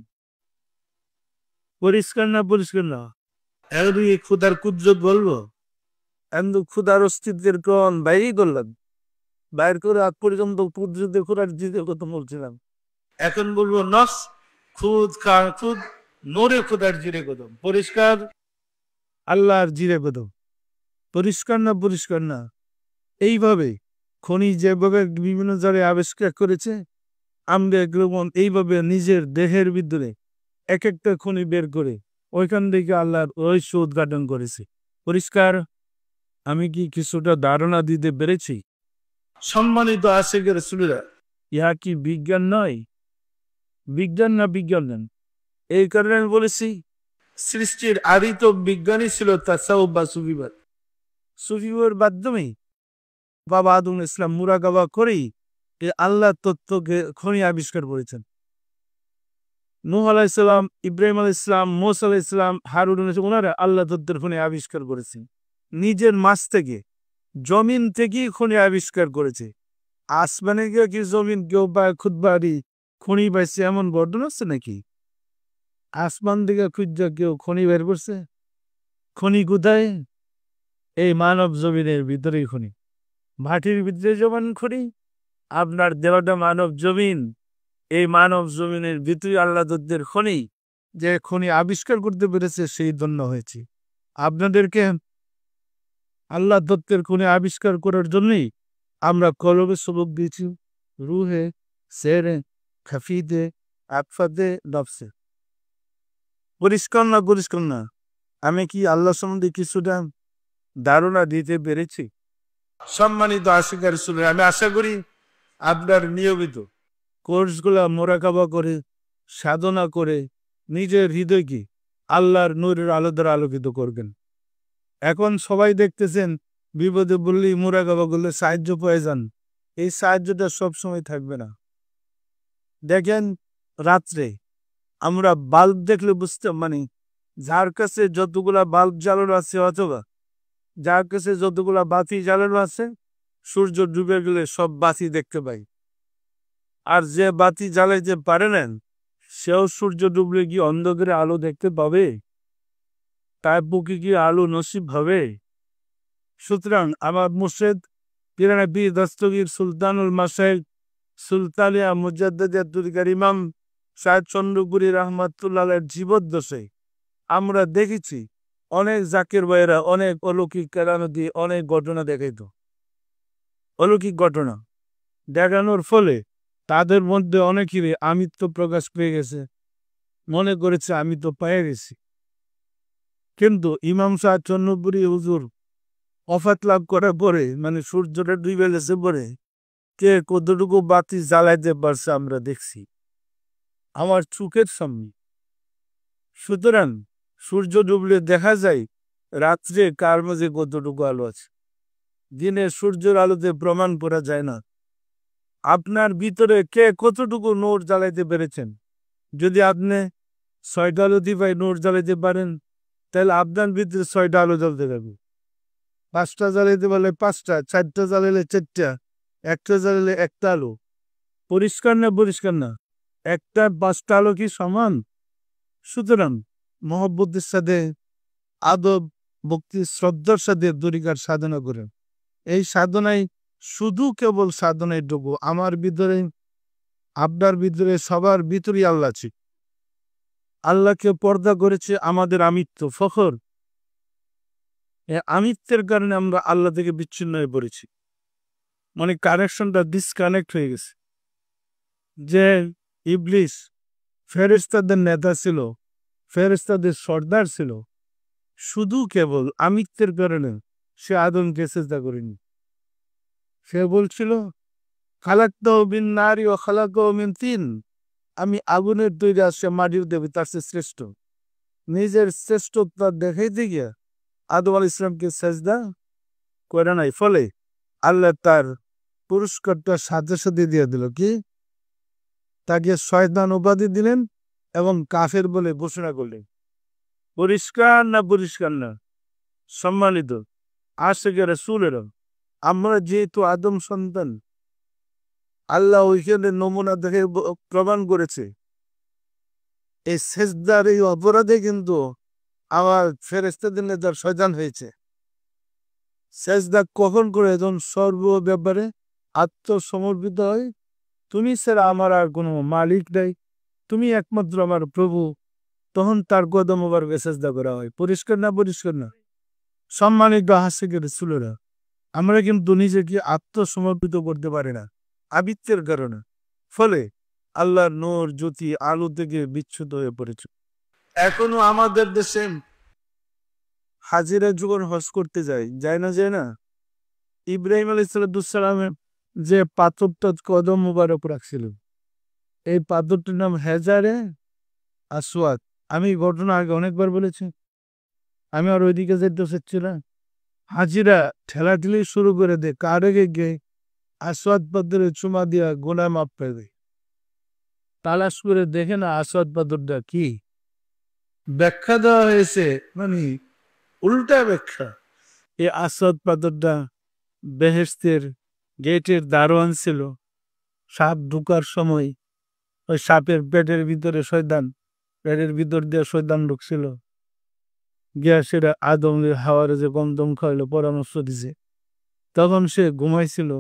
পরিষ্কার না পরিষ্কার না? এখন এই খুদার কুদরত বলবো, কিন্তু খুদার অস্তিত্বের গ্রহণ বাইরেই করলাম, বাইর করে আগ পর্যন্ত কুদরতে খুদার জিরে কদম বলছিলাম। এখন বলবো নস খুদ খান খুদ নূরে খুদার জিরে কদম। পরিষ্কার? আল্লাহর জিরে কদম। পরিষ্কার না পরিষ্কার না? এইভাবে খনি যেভাবে বিভিন্ন জায়গায় আবিষ্কার করেছে, আমরা গ্রহণ এইভাবে নিজের দেহের ভিতরে এক একটা খনি বের করে ওইখান থেকে আল্লাহর রহস্য উদ্ঘাটন করেছে। পরিষ্কার? আমি কি কিছুটা ধারণা দিতে পেরেছি? সম্মানিত আশিকের রাসূলরা, ইহা কি বিজ্ঞান নয়? বিজ্ঞান না বিজ্ঞান নেন। এই কারণে আমি বলেছি সৃষ্টির আদিত বিজ্ঞানই ছিল তাসাউফ বা সুফিবাদ। সুফিবাদের মাধ্যমে বাবা আদম ইসলাম মুরাকাবা করেই আল্লাহ তত্ত্বকে খনি আবিষ্কার করেছেন। নূহ আলাইহিস সালাম, ইব্রাহিম আলাইহিস সালাম, মুসা আলাইহিস সালাম, হারুন আলাইহিস সালাম, ওনারা আল্লাহ তত্ত্বের খনি আবিষ্কার করেছেন। নিজের মাছ থেকে জমিন থেকেই খনি আবিষ্কার করেছে। আসমানে গিয়ে কি জমিন কেউ পায় খুদবাড়ি খনি পাইছে এমন বর্ণনা আছে নাকি? আসমান থেকে খুঁজা কেউ খনি বের করছে? খনি কোথায়? এই মানব জমিনের ভিতরেই খনি। মাটির ভিতরে যেমন খনি, আপনার দেহটা মানব জমিন, এই মানব জমিনের ভিতরে আল্লাহ তত্ত্বের খনি, যে খনি আবিষ্কার করতে পেরেছে সেই ধন্য হয়েছে। আপনাদেরকে আল্লাহ তত্ত্বের খনি আবিষ্কার করার জন্যই আমরা কলবে সবক দিয়েছি, রুহে সেরে খাফিদে আকফাদে নফসে। পরিষ্কার না পরিষ্কার না? আমি কি আল্লাহ সম্বন্ধে কিছুটা ধারণা দিতে পেরেছি? সম্মানিত আশিকের রাসূল, আমি আশা করি আপনার নিয়মিত কোর্সগুলা মোরাকাবা করে সাধনা করে নিজের হৃদয়কে আল্লাহর নূরের আলো দ্বারা আলোকিত করবেন। এখন সবাই দেখতেছেন বিপদে বললেই মোরাকাবা করলে সাহায্য পেয়ে যান, এই সাহায্যটা সবসময় থাকবে না। দেখেন রাত্রে আমরা বাল্ব দেখলে বুঝতে যার কাছে যতগুলা বাল্ব জ্বালানো আছে অথবা যার কাছে যতগুলা বাতি জ্বালানো আছে, সূর্য ডুবে গেলে সব বাতি দেখতে পাই। আর যে বাতি জ্বালাইতে পারে না সেও সূর্য ডুবলে কি অন্ধকারে আলো দেখতে পাবে? তার বুকে কি আলো নসিব হবে? সুতরাং আমার মুর্শিদ পীরানা পীর দস্তগীর সুলতানুল মাশায়েখ সুলতানিয়া মুজাদ্দিদাতুল ইমাম সাহেব চন্দ্রপুরী রহমাতুল্লাহের জীবদ্দশায় আমরা দেখেছি অনেক জাকির ভাইয়েরা অনেক অলৌকিক কেরামত দিয়ে অনেক ঘটনা দেখাইত। অলৌকিক ঘটনা দেখানোর ফলে তাদের মধ্যে অনেকেরই আমিত্ব প্রকাশ পেয়ে গেছে, মনে করেছে আমি তো পেয়ে গেছি। কিন্তু ইমাম সাহেব চন্দ্রপুরী হুজুর অফাত লাভ করার পরে সূর্যটা ডুবে গেছে পরে কে কতটুকু বাতি জ্বালাইতে পারছে আমরা দেখছি আমার চোখের সামনে। সুতরাং সূর্য ডুবলে দেখা যায় রাত্রে কার মাঝে কতটুকু আলো আছে। দিনে সূর্যের আলোতে প্রমাণ করা যায় না আপনার ভিতরে কে কতটুকু নূর জ্বালাইতে পেরেছেন। যদি আপনি 6টা আলো দিয়ে নূর জ্বালাইতে পারেন, তাহলে আপনার ভিতরে 6টা আলো জ্বলতে থাকবে। 5টা জ্বালাইতে পারলে 5টা, 4টা জ্বালাইলে 4টা, একটা জ্বালাইলে একটা আলো। পরিষ্কার না পরিষ্কার না? একটা 5টা আলো কি সমান? সুতরাং মহব্বতের সাথে আদব, ভক্তি, শ্রদ্ধার সাথে তরিকার সাধনা করেন। এই সাধনায় শুধু কেবল সাধনায় ডুবো। আমার ভিতরে, আপনার ভিতরে, সবার ভিতরেই আল্লাহ আছে। আল্লাহকে পর্দা করেছে আমাদের আমিত্ব, ফখর। আমিত্বের কারণে আমরা আল্লাহ থেকে বিচ্ছিন্ন হয়ে পড়েছি, মানে কানেকশনটা ডিসকানেক্ট হয়ে গেছে। যে ইবলিস ফেরেশতাদের নেতা ছিল, ফেরেশতাদের সর্দার ছিল, শুধু কেবল আমিত্বের কারণে সে আদমকে সেজদা করেনি। সে বলছিল খালাকতাহু মিন নারি ওয়া খালাকাহু মিন তিন, আমি আগুনের তৈরি, আর সে মাটির দেবী, তার চেয়ে শ্রেষ্ঠ। নিজের শ্রেষ্ঠতা দেখাইতে গিয়া আদম আলাইহিস সালামকে সেজদা করে নাই। ফলে আল্লাহ তার পুরস্কারটা সাথে সাথে দিয়ে দিল। কি? তাকে শয়তান উপাধি দিলেন এবং কাফের বলে ঘোষণা করলেন। পরিষ্কার না পরিষ্কার না? সম্মানিত আশিকে রাসূলেরা, আমরা যেহেতু আদম সন্তান, আল্লাহ ওইখানে নমুনা দেখে প্রমাণ করেছে এই সেজদার এই অপরাধে কিন্তু আমার ফেরেশতাদের নেতার শয়তান হয়েছে। সেজদা কখন করে? যখন সর্ব ব্যাপারে আত্মসমর্পিত হয়, তুমি ছাড়া আমার আর কোনো মালিক নাই, তুমি একমাত্র আমার প্রভু, তখন তার কদম মোবারকে সেজদা করা হয়। পরিষ্কার না পরিষ্কার না? সম্মানিত আশিকে রাসূলেরা, আমরা কিন্তু নিজেকে আত্মসমর্পিত করতে পারি না আবিত্বের কারণে। ফলে আল্লাহর নূর, জ্যোতি, আলো থেকে বিচ্যুত হয়ে পড়েছে। এখনো আমাদের দেশে হাজিরা যখন হজ করতে যায় না? ইব্রাহিম আলাইহিস সালামের যে পাথরটা কদম মুবারক রাখছিলেন, এই পাথরটির নাম হেজারে আসওয়াদ। আমি ঘটনা আগে অনেকবার বলেছি। আমি আর ওইদিকে যেতে চাচ্ছি না। হাজিরা ঠেলাঠেলি শুরু করে দেয়, কার আগে গিয়ে আসওয়াদ পাথরে চুমা দিয়া গোনা মাপ পেয়ে দেয়। তালাশ করে দেখে না আসওয়াদ পাথরটা কি। ব্যাখ্যা দেওয়া হয়েছে, মানে উল্টা ব্যাখ্যা। এই আসওয়াদ পাথরটা বেহেশতের গেটের দারোয়ান ছিল। সাপ ঢুকার সময় ওই সাপের পেটের ভিতরে শয়তান, পেটের ভিতর দিয়ে শয়তান ঢুকছিল, গিয়া সেটা আদমের হাওয়ারে যে গন্ধম খাওয়াইলো, পরামর্শ দিছে, তখন সে ঘুমাইছিল,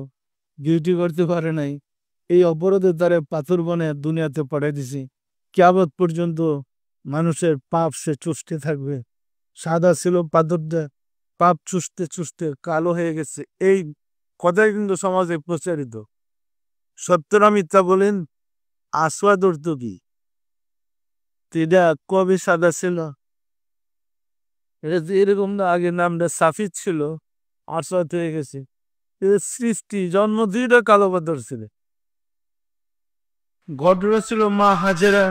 ডিউটি করতে পারে নাই। এই অপরাধে তারে পাথর বনে দুনিয়াতে পাঠাই দিছি। কিয়ামত পর্যন্ত মানুষের পাপ সে চুষতে থাকবে। সাদা ছিল পাথরটা, পাপ চুষতে চুষতে কালো হয়ে গেছে। এই কথাই কিন্তু সমাজে প্রচারিত। সত্য না মিথ্যা বলেন? আসওয়াদ অর্থ কি? এটা কবে সাদা ছিল? এটা এরকম না, আগে নামটা সাফিদ ছিল, আসওয়াদ হয়ে গেছে। এটা সৃষ্টি, জন্ম দুইটা কালো পাথর ছিল। ঘটনা ছিল মা হাজেরা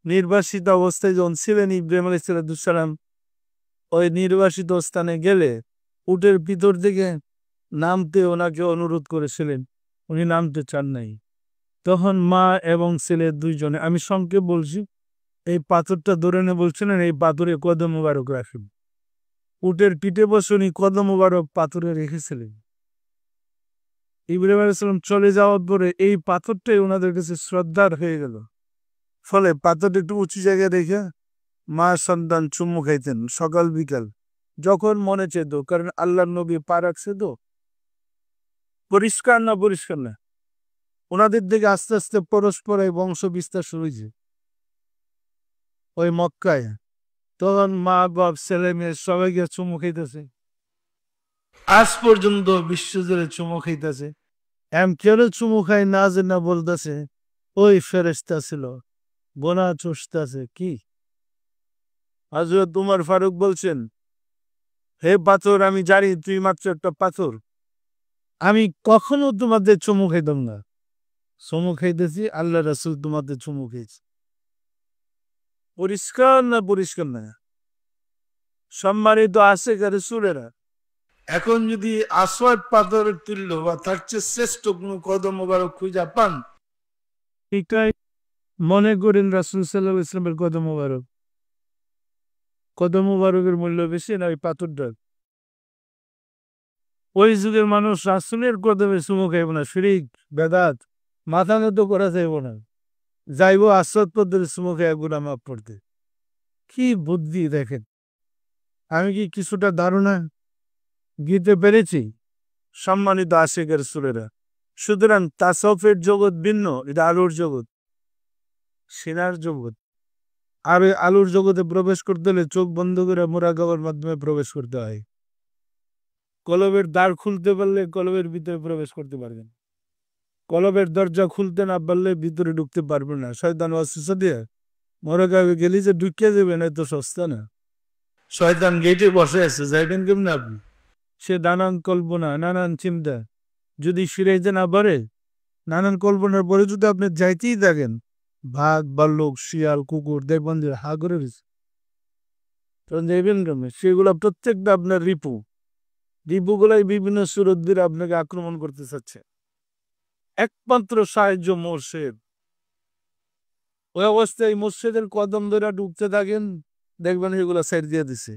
নির্বাসিত অবস্থায় যখন ছিলেন ইব্রাহিম আলাইহিস সালাম, ওই নির্বাসিত স্থানে গেলে উটের ভিতর থেকে নামতে ওনাকে অনুরোধ করেছিলেন, উনি নামতে চান নাই। তখন মা এবং ছেলে দুইজনে, আমি সংক্ষেপ বলছি, এই পাথরটা ধরে নিয়ে বলছিলেন এই পাথরে কদম মুবারক রাখেন। উটের পিঠে বসে উনি কদম মুবারক পাথরে রেখেছিলেন। ইব্রাহিম আলাইহিস সালাম চলে যাওয়ার পরে এই পাথরটাই ওনাদের কাছে শ্রদ্ধার হয়ে গেল। ফলে পাথরটা একটু উঁচু জায়গায় রেখে মা সন্তান চুমু খাইতেন সকাল বিকাল, যখন মনে চেত। কারণ আল্লাহর নবী পা রাখছে তো। পরিষ্কার না পরিষ্কার না? ওনাদের দিকে আস্তে আস্তে পরস্পর এই বংশ বিস্তার শুরু হয়েছে ওই মক্কায়। তখন মা বাপ ছেলে মেয়ে সবাইকে চুমু খাইতেছে, আজ পর্যন্ত বিশ্বজুড়ে চুমু খাইতেছে। এম কেন চুমু খাই না যে না বলতেছে ওই ফেরেশতা ছিল, গোনা চুষতেছে। কি হযরত উমর ফারুক বলছেন, হে পাথর, আমি জানি তুই মাত্র একটা পাথর, আমি কখনো তোমাদের চুমু খাইতাম না। চুমু খাইতেছি, আল্লাহ রাসূল তোমাদের চুমু খেয়েছে। পরিষ্কার না পরিষ্কার না? সম্মানিত আশেকের সুরেরা, এখন যদি আসওয়াদ পাথরের তুল্য বা তার চেয়ে শ্রেষ্ঠ কোনো কদম মোবারক খুঁজা পান, এটাই মনে করেন রাসূল সাল্লাল্লাহু আলাইহি ওয়াসাল্লামের কদম মোবারক। কদম মোবারকের মূল্য বেশি না ওই পাথরটার? ওই যুগের মানুষ রাসূলের কদমে চুমু খাইব না, শিরক বেদাত, মাথা নত করা যাইব না, যাইব আসওয়াদ পাথরের চুমু খাইয়া গুনাহ মাফ করতে। কি বুদ্ধি দেখেন! আমি কি কিছুটা ধারণা দিতে পেরেছি? সম্মানিত আশিকের সুরেরা, সুতরাং তাসাউফের জগৎ ভিন্ন, এটা আলোর জগৎ, সিনার জগৎ। আর ওই আলোর জগতে প্রবেশ করতে হলে চোখ বন্ধ করে মুরাকাবার মাধ্যমে প্রবেশ করতে হয়। কলবের দ্বার খুলতে পারলে কলবের ভিতরে প্রবেশ করতে পারবেন, কলবের দরজা খুলতে না পারলে ভিতরে ঢুকতে পারবেন না। শয়তান ওয়াসওয়াসা দিয়ে মুরাকাবে গেলি যে ঢুকিয়ে দেবেন, এত সস্তা না। শয়তান গেটে বসে আছে, যাইবেন কেমন আপনি? সে নানান কল্পনা, নানান চিন্তা যদি ফিরাইতে না পারে, নানান কল্পনার পরে যদি আপনি যাইতেই থাকেন, ভাগ ভাল্লুক শিয়াল কুকুর দেখবেন যে হা করে রয়েছে, তখন যাইবেন কেমন? সেগুলা প্রত্যেকটা আপনার রিপু, রিপুগুলাই বিভিন্ন সুরত দিয়ে আপনাকে আক্রমণ করতে চাচ্ছে। একমাত্র সাহায্য মোর্শেদ। ওই অবস্থায় মোর্শেদের কদম ধরে ঢুকতে থাকেন, দেখবেন সেগুলা সাইড দিয়ে দিছে।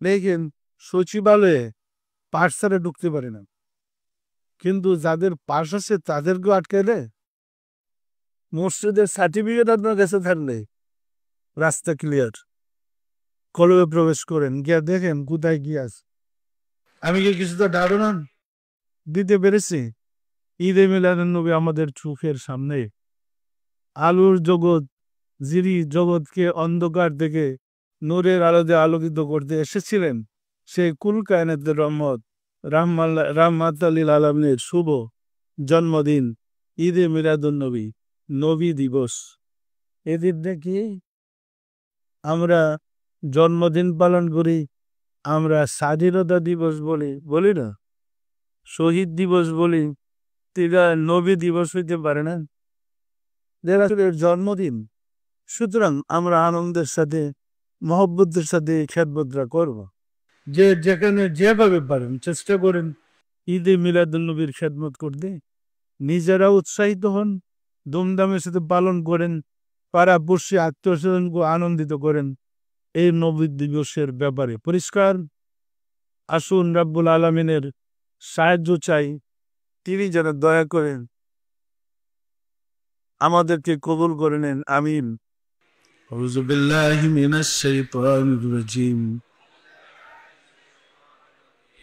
দেখেন সচিবালয়ে পাশ ছাড়া ঢুকতে পারে না, কিন্তু যাদের পাশ আছে তাদেরকেও আটকে দেয়। মসজিদের সার্টিফিকেট আপনার কাছে থাকলে রাস্তা ক্লিয়ার, কলবে প্রবেশ করেন, গিয়া দেখেন কোথায় কি আছে। আমি কি কিছুটা ধারণা দিতে পেরেছি? ঈদে মিলাদুন্নবী আমাদের চোখের সামনে আলোর জগৎ, যিনি জগৎকে অন্ধকার থেকে নূরের আলোতে আলোকিত করতে এসেছিলেন, সেই কুল কায়নাতের রহমত রাহমাতুল আলামিনের শুভ জন্মদিন ঈদে মিলাদুন্নবী, নবী দিবস। এদিন দেখি আমরা জন্মদিন পালন করি, আমরা স্বাধীনতা দিবস বলি না, শহীদ দিবস বলি, তিরা নবী দিবস হইতে পারে না, রাসূলের জন্মদিন। সুতরাং আমরা আনন্দের সাথে মহব্বতের সাথে খেদমতরা করব। যে যেখানে যেভাবে পারেন চেষ্টা করেন ঈদে মিলাদুন্নবীর খেদমত করতে, নিজেরা উৎসাহিত হন, ধুমধামের সাথে পালন করেন, পাড়া পড়শি আত্মীয় স্বজনকে আনন্দিত করেন এই নবী দিবসের ব্যাপারে। পরিষ্কার আসুন রাব্বুল আলামিনের সাহায্য চাই, তিনি যেন দয়া করেন আমাদেরকে কবুল করে নেন, আমিন। আউযু বিল্লাহি মিনাশ শাইতানির রাজিম।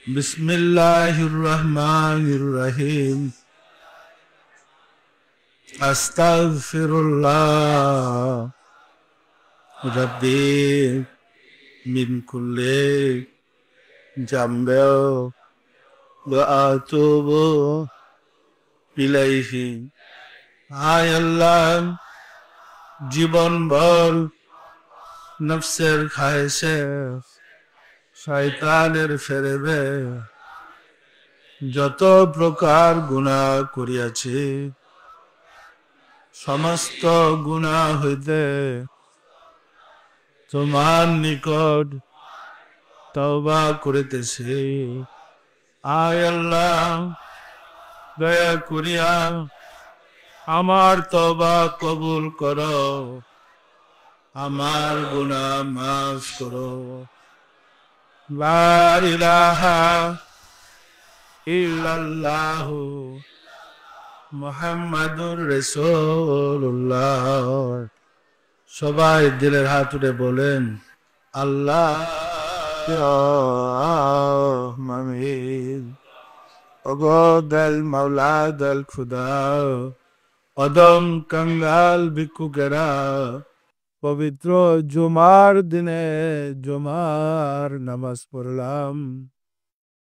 বিসমিল্লাহির রহমানির রহিম। আস্তাগফিরুল্লাহ রাব্বি মিন কুল্লি জামবে ওয়া আতুবু ইলাইহি। আয় আল্লাহ, জীবনভর নফসের খায়েশে শয়তানের ফেরেবে যত প্রকার গুনাহ করিয়াছি, সমস্ত গুনাহ হইতে তোমার নিকট তওবা করিতেছি। আয় আল্লাহ, দয়া করিয়া আমার তওবা কবুল করো, আমার গুনাহ মাফ করো। লা ইলাহা ইল্লাল্লাহু মুহাম্মাদুর রাসূলুল্লাহ। সবাই দিলের হাত উঠে বলেন আল্লাহ আমিন। ওগো দল মাওলা দল খুদা, অদম কঙ্গাল ভিক্ষুকেরা, পবিত্র জুমার দিনে জুমার নামাজ পড়লাম,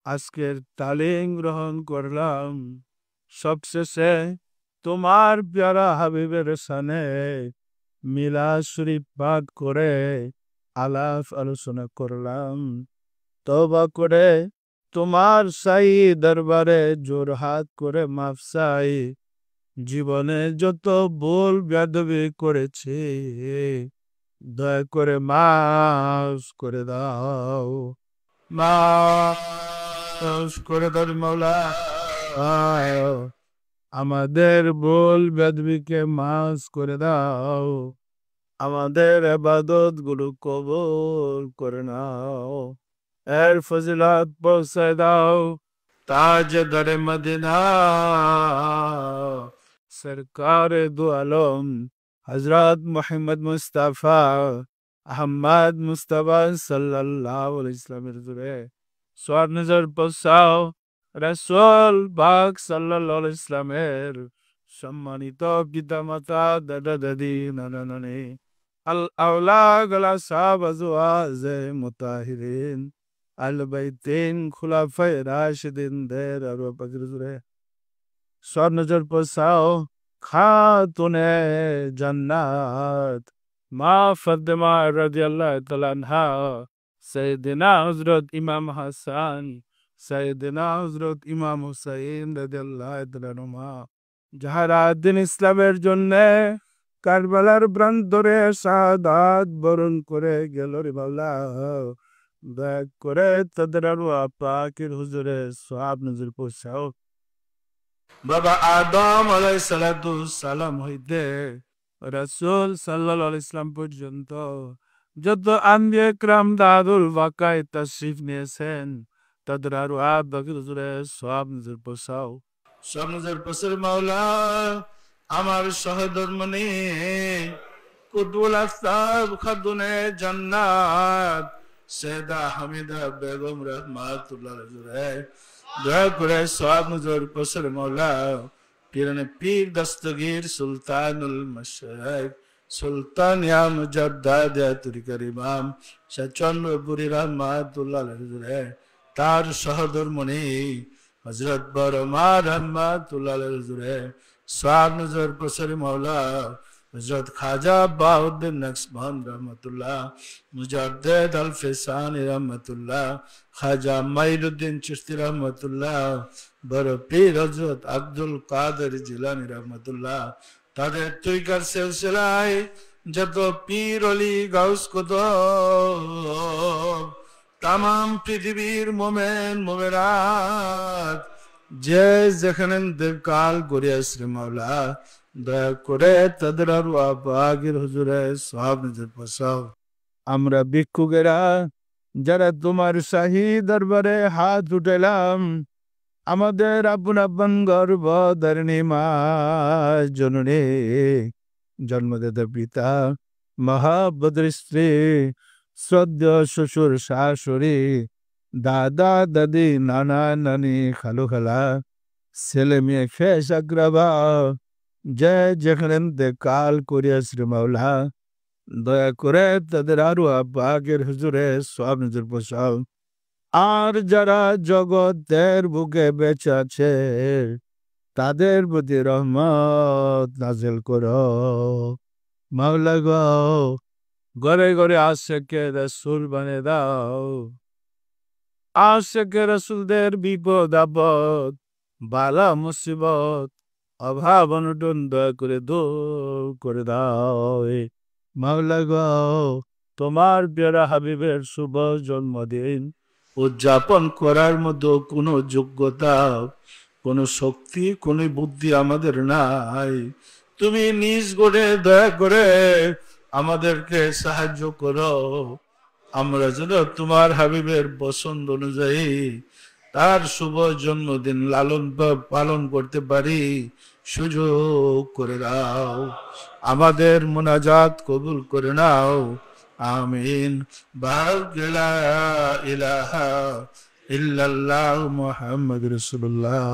আজকের তালিম গ্রহণ করলাম, সবশেষে তোমার প্যারা হাবিবের সানে মিলাদ শরীফ পাঠ করে আলাপ আলোচনা করলাম। তওবা করে তোমার সাই দরবারে জোরহাত করে মাফ চাই। জীবনে যত ভুল বেয়াদবি করেছি দয়া করে মাফ করে দাও, মাফ করে দাও মাওলা। আমাদের ভুল বেদবিকে মাফ করে দাও, আমাদের ইবাদত গুলো কবুল করে নাও, এর ফজিলত পৌঁছায় দাও তাজদারে মদিনা সরকার দু আলম হযরত মুহাম্মদ মুস্তাফা আহমদ মুস্তাফা সাল্লাল্লাহু আলাইহি ওয়াসাল্লামের জুরে সোয়াব নজর পৌঁছাও। রাসূল পাক সাল্লাল্লাহু আলাইহি ওয়াসাল্লামের সম্মানিত পিতামাতা, দাদা দাদি, নানা নানি, আল আওলাদ আল আসহাব আজওয়াজ মুতাহিরিন, আল বাইতিন খুলাফায়ে রাশিদিনদের আরওয়াহ পাকের জুরে সব নজর পৌঁছাও। খাতুনে জান্নাত মা ফাতেমা রাদিয়াল্লাহু তাআলা আনহা, সাইয়েদিনা হযরত ইমাম হাসান, সাইয়েদিনা হযরত ইমাম হুসাইন রাদিয়াল্লাহু তাআলা আনহুমা, যাহারা দিন ইসলামের জন্য কারবালার প্রান্তরে শাহাদাত বরণ করে গেল রে মাওলা, দয়া করে তাদের আরওয়াহ পাকের হুজুরে সওয়াব নজর পৌঁছাও। বাবা আদম আলাইহিস সালাতু সালাম হইতে রাসূল সাল্লাল্লাহু আলাইহি ওয়াসাল্লাম পর্যন্ত যত আম্বিয়া কিরাম দারুল ওয়াকায়ে তাশরিফ নিয়েছেন, তাদের আরওয়াহ পাকের হুজুরে সওয়াব নজর পৌঁছাও। সওয়াব নজর পৌঁছাও মাওলা। আমার সহধর্মণি কুতুবুল আসতাব খাতুনে জান্নাত সৈয়দা হামিদা বেগম রাহমাতুল্লাহ আলাইহা, দয়া করে সওয়াব নজর পৌঁছাও মাওলা। পীরানে পীর দস্তগীর সুলতানুল মাশায়েখ সুলতান ইয়া মুজাদ্দাদ তরিকার ইমাম শাহ চন্দ্রপুরী রাহমাতুল্লাহ আলাইহা, তার সহধর্মণি হযরত বরমা রাহমাতুল্লাহ আলাইহা, সওয়াব নজর পৌঁছাও মাওলা। হযরত খাজা বাউদ্দিন নকশবন্দ রহমতুল্লাহ, মুজাদ্দিদ আল ফিসানি রহমতুল্লাহ, খাজা মাইনুদ্দিন চিশতি রহমতুল্লাহ, বড় পীর হযরত আব্দুল কাদের জিলানী রহমতুল্লাহ, তাদের তরিকার সিলসিলায় যত পীর অলি গাউস কুতুব তামাম পৃথিবীর মোমেন মোমেনাত যে যেখানে ইন্তেকাল করিয়াছে মাওলা, দয়া করে তাদের আরওয়াহ পাকের হুজুরে সওয়াব নজর পৌঁছাও। আমরা ভিক্ষুকেরা যারা তোমার শাহী দরবারে হাত উঠাইলাম, আমাদের আপন আপন গর্ভধারিণী মা জননী, জন্মদাতা পিতা, মহাবদ্র স্ত্রী, শ্রদ্ধেয় শ্বশুর শাশুড়ি, দাদা দাদি, নানা নানি, খালু খালা, ছেলে মেয়ে ফেস আকরাবা যে যেখানে ইন্তেকাল করিয়াছে মাওলা, দয়া করে তাদের আরওয়াহ পাকের হুজুরে সওয়াব নজর পৌঁছাও। আর যারা জগতের বুকে বেঁচে আছে তাদের প্রতি রহমত নাযিল করো মাওলা গো। ঘরে ঘরে আশিকে রাসূল বানিয়ে দাও, আশিকে রাসূলদের বিপদ আপদ বালা মুসিবত অভাব অনটন দয়া করে দূর করে দাও মাওলা গো। তোমার প্যারা হাবিবের শুভ জন্মদিন উদযাপন করার মতো কোনো যোগ্যতা, কোনো শক্তি, কোনো বুদ্ধি আমাদের নাই। তুমি নিজ গড়ে দয়া করে আমাদেরকে সাহায্য করো, আমরা যেন তোমার হাবিবের পছন্দ অনুযায়ী তার শুভ জন্মদিন লালন পালন করতে পারি, সুযোগ করে দাও। আমাদের মুনাজাত কবুল করে নাও, আমিন। লা ইলাহা ইল্লাল্লাহু মুহাম্মাদুর রাসূলুল্লাহ।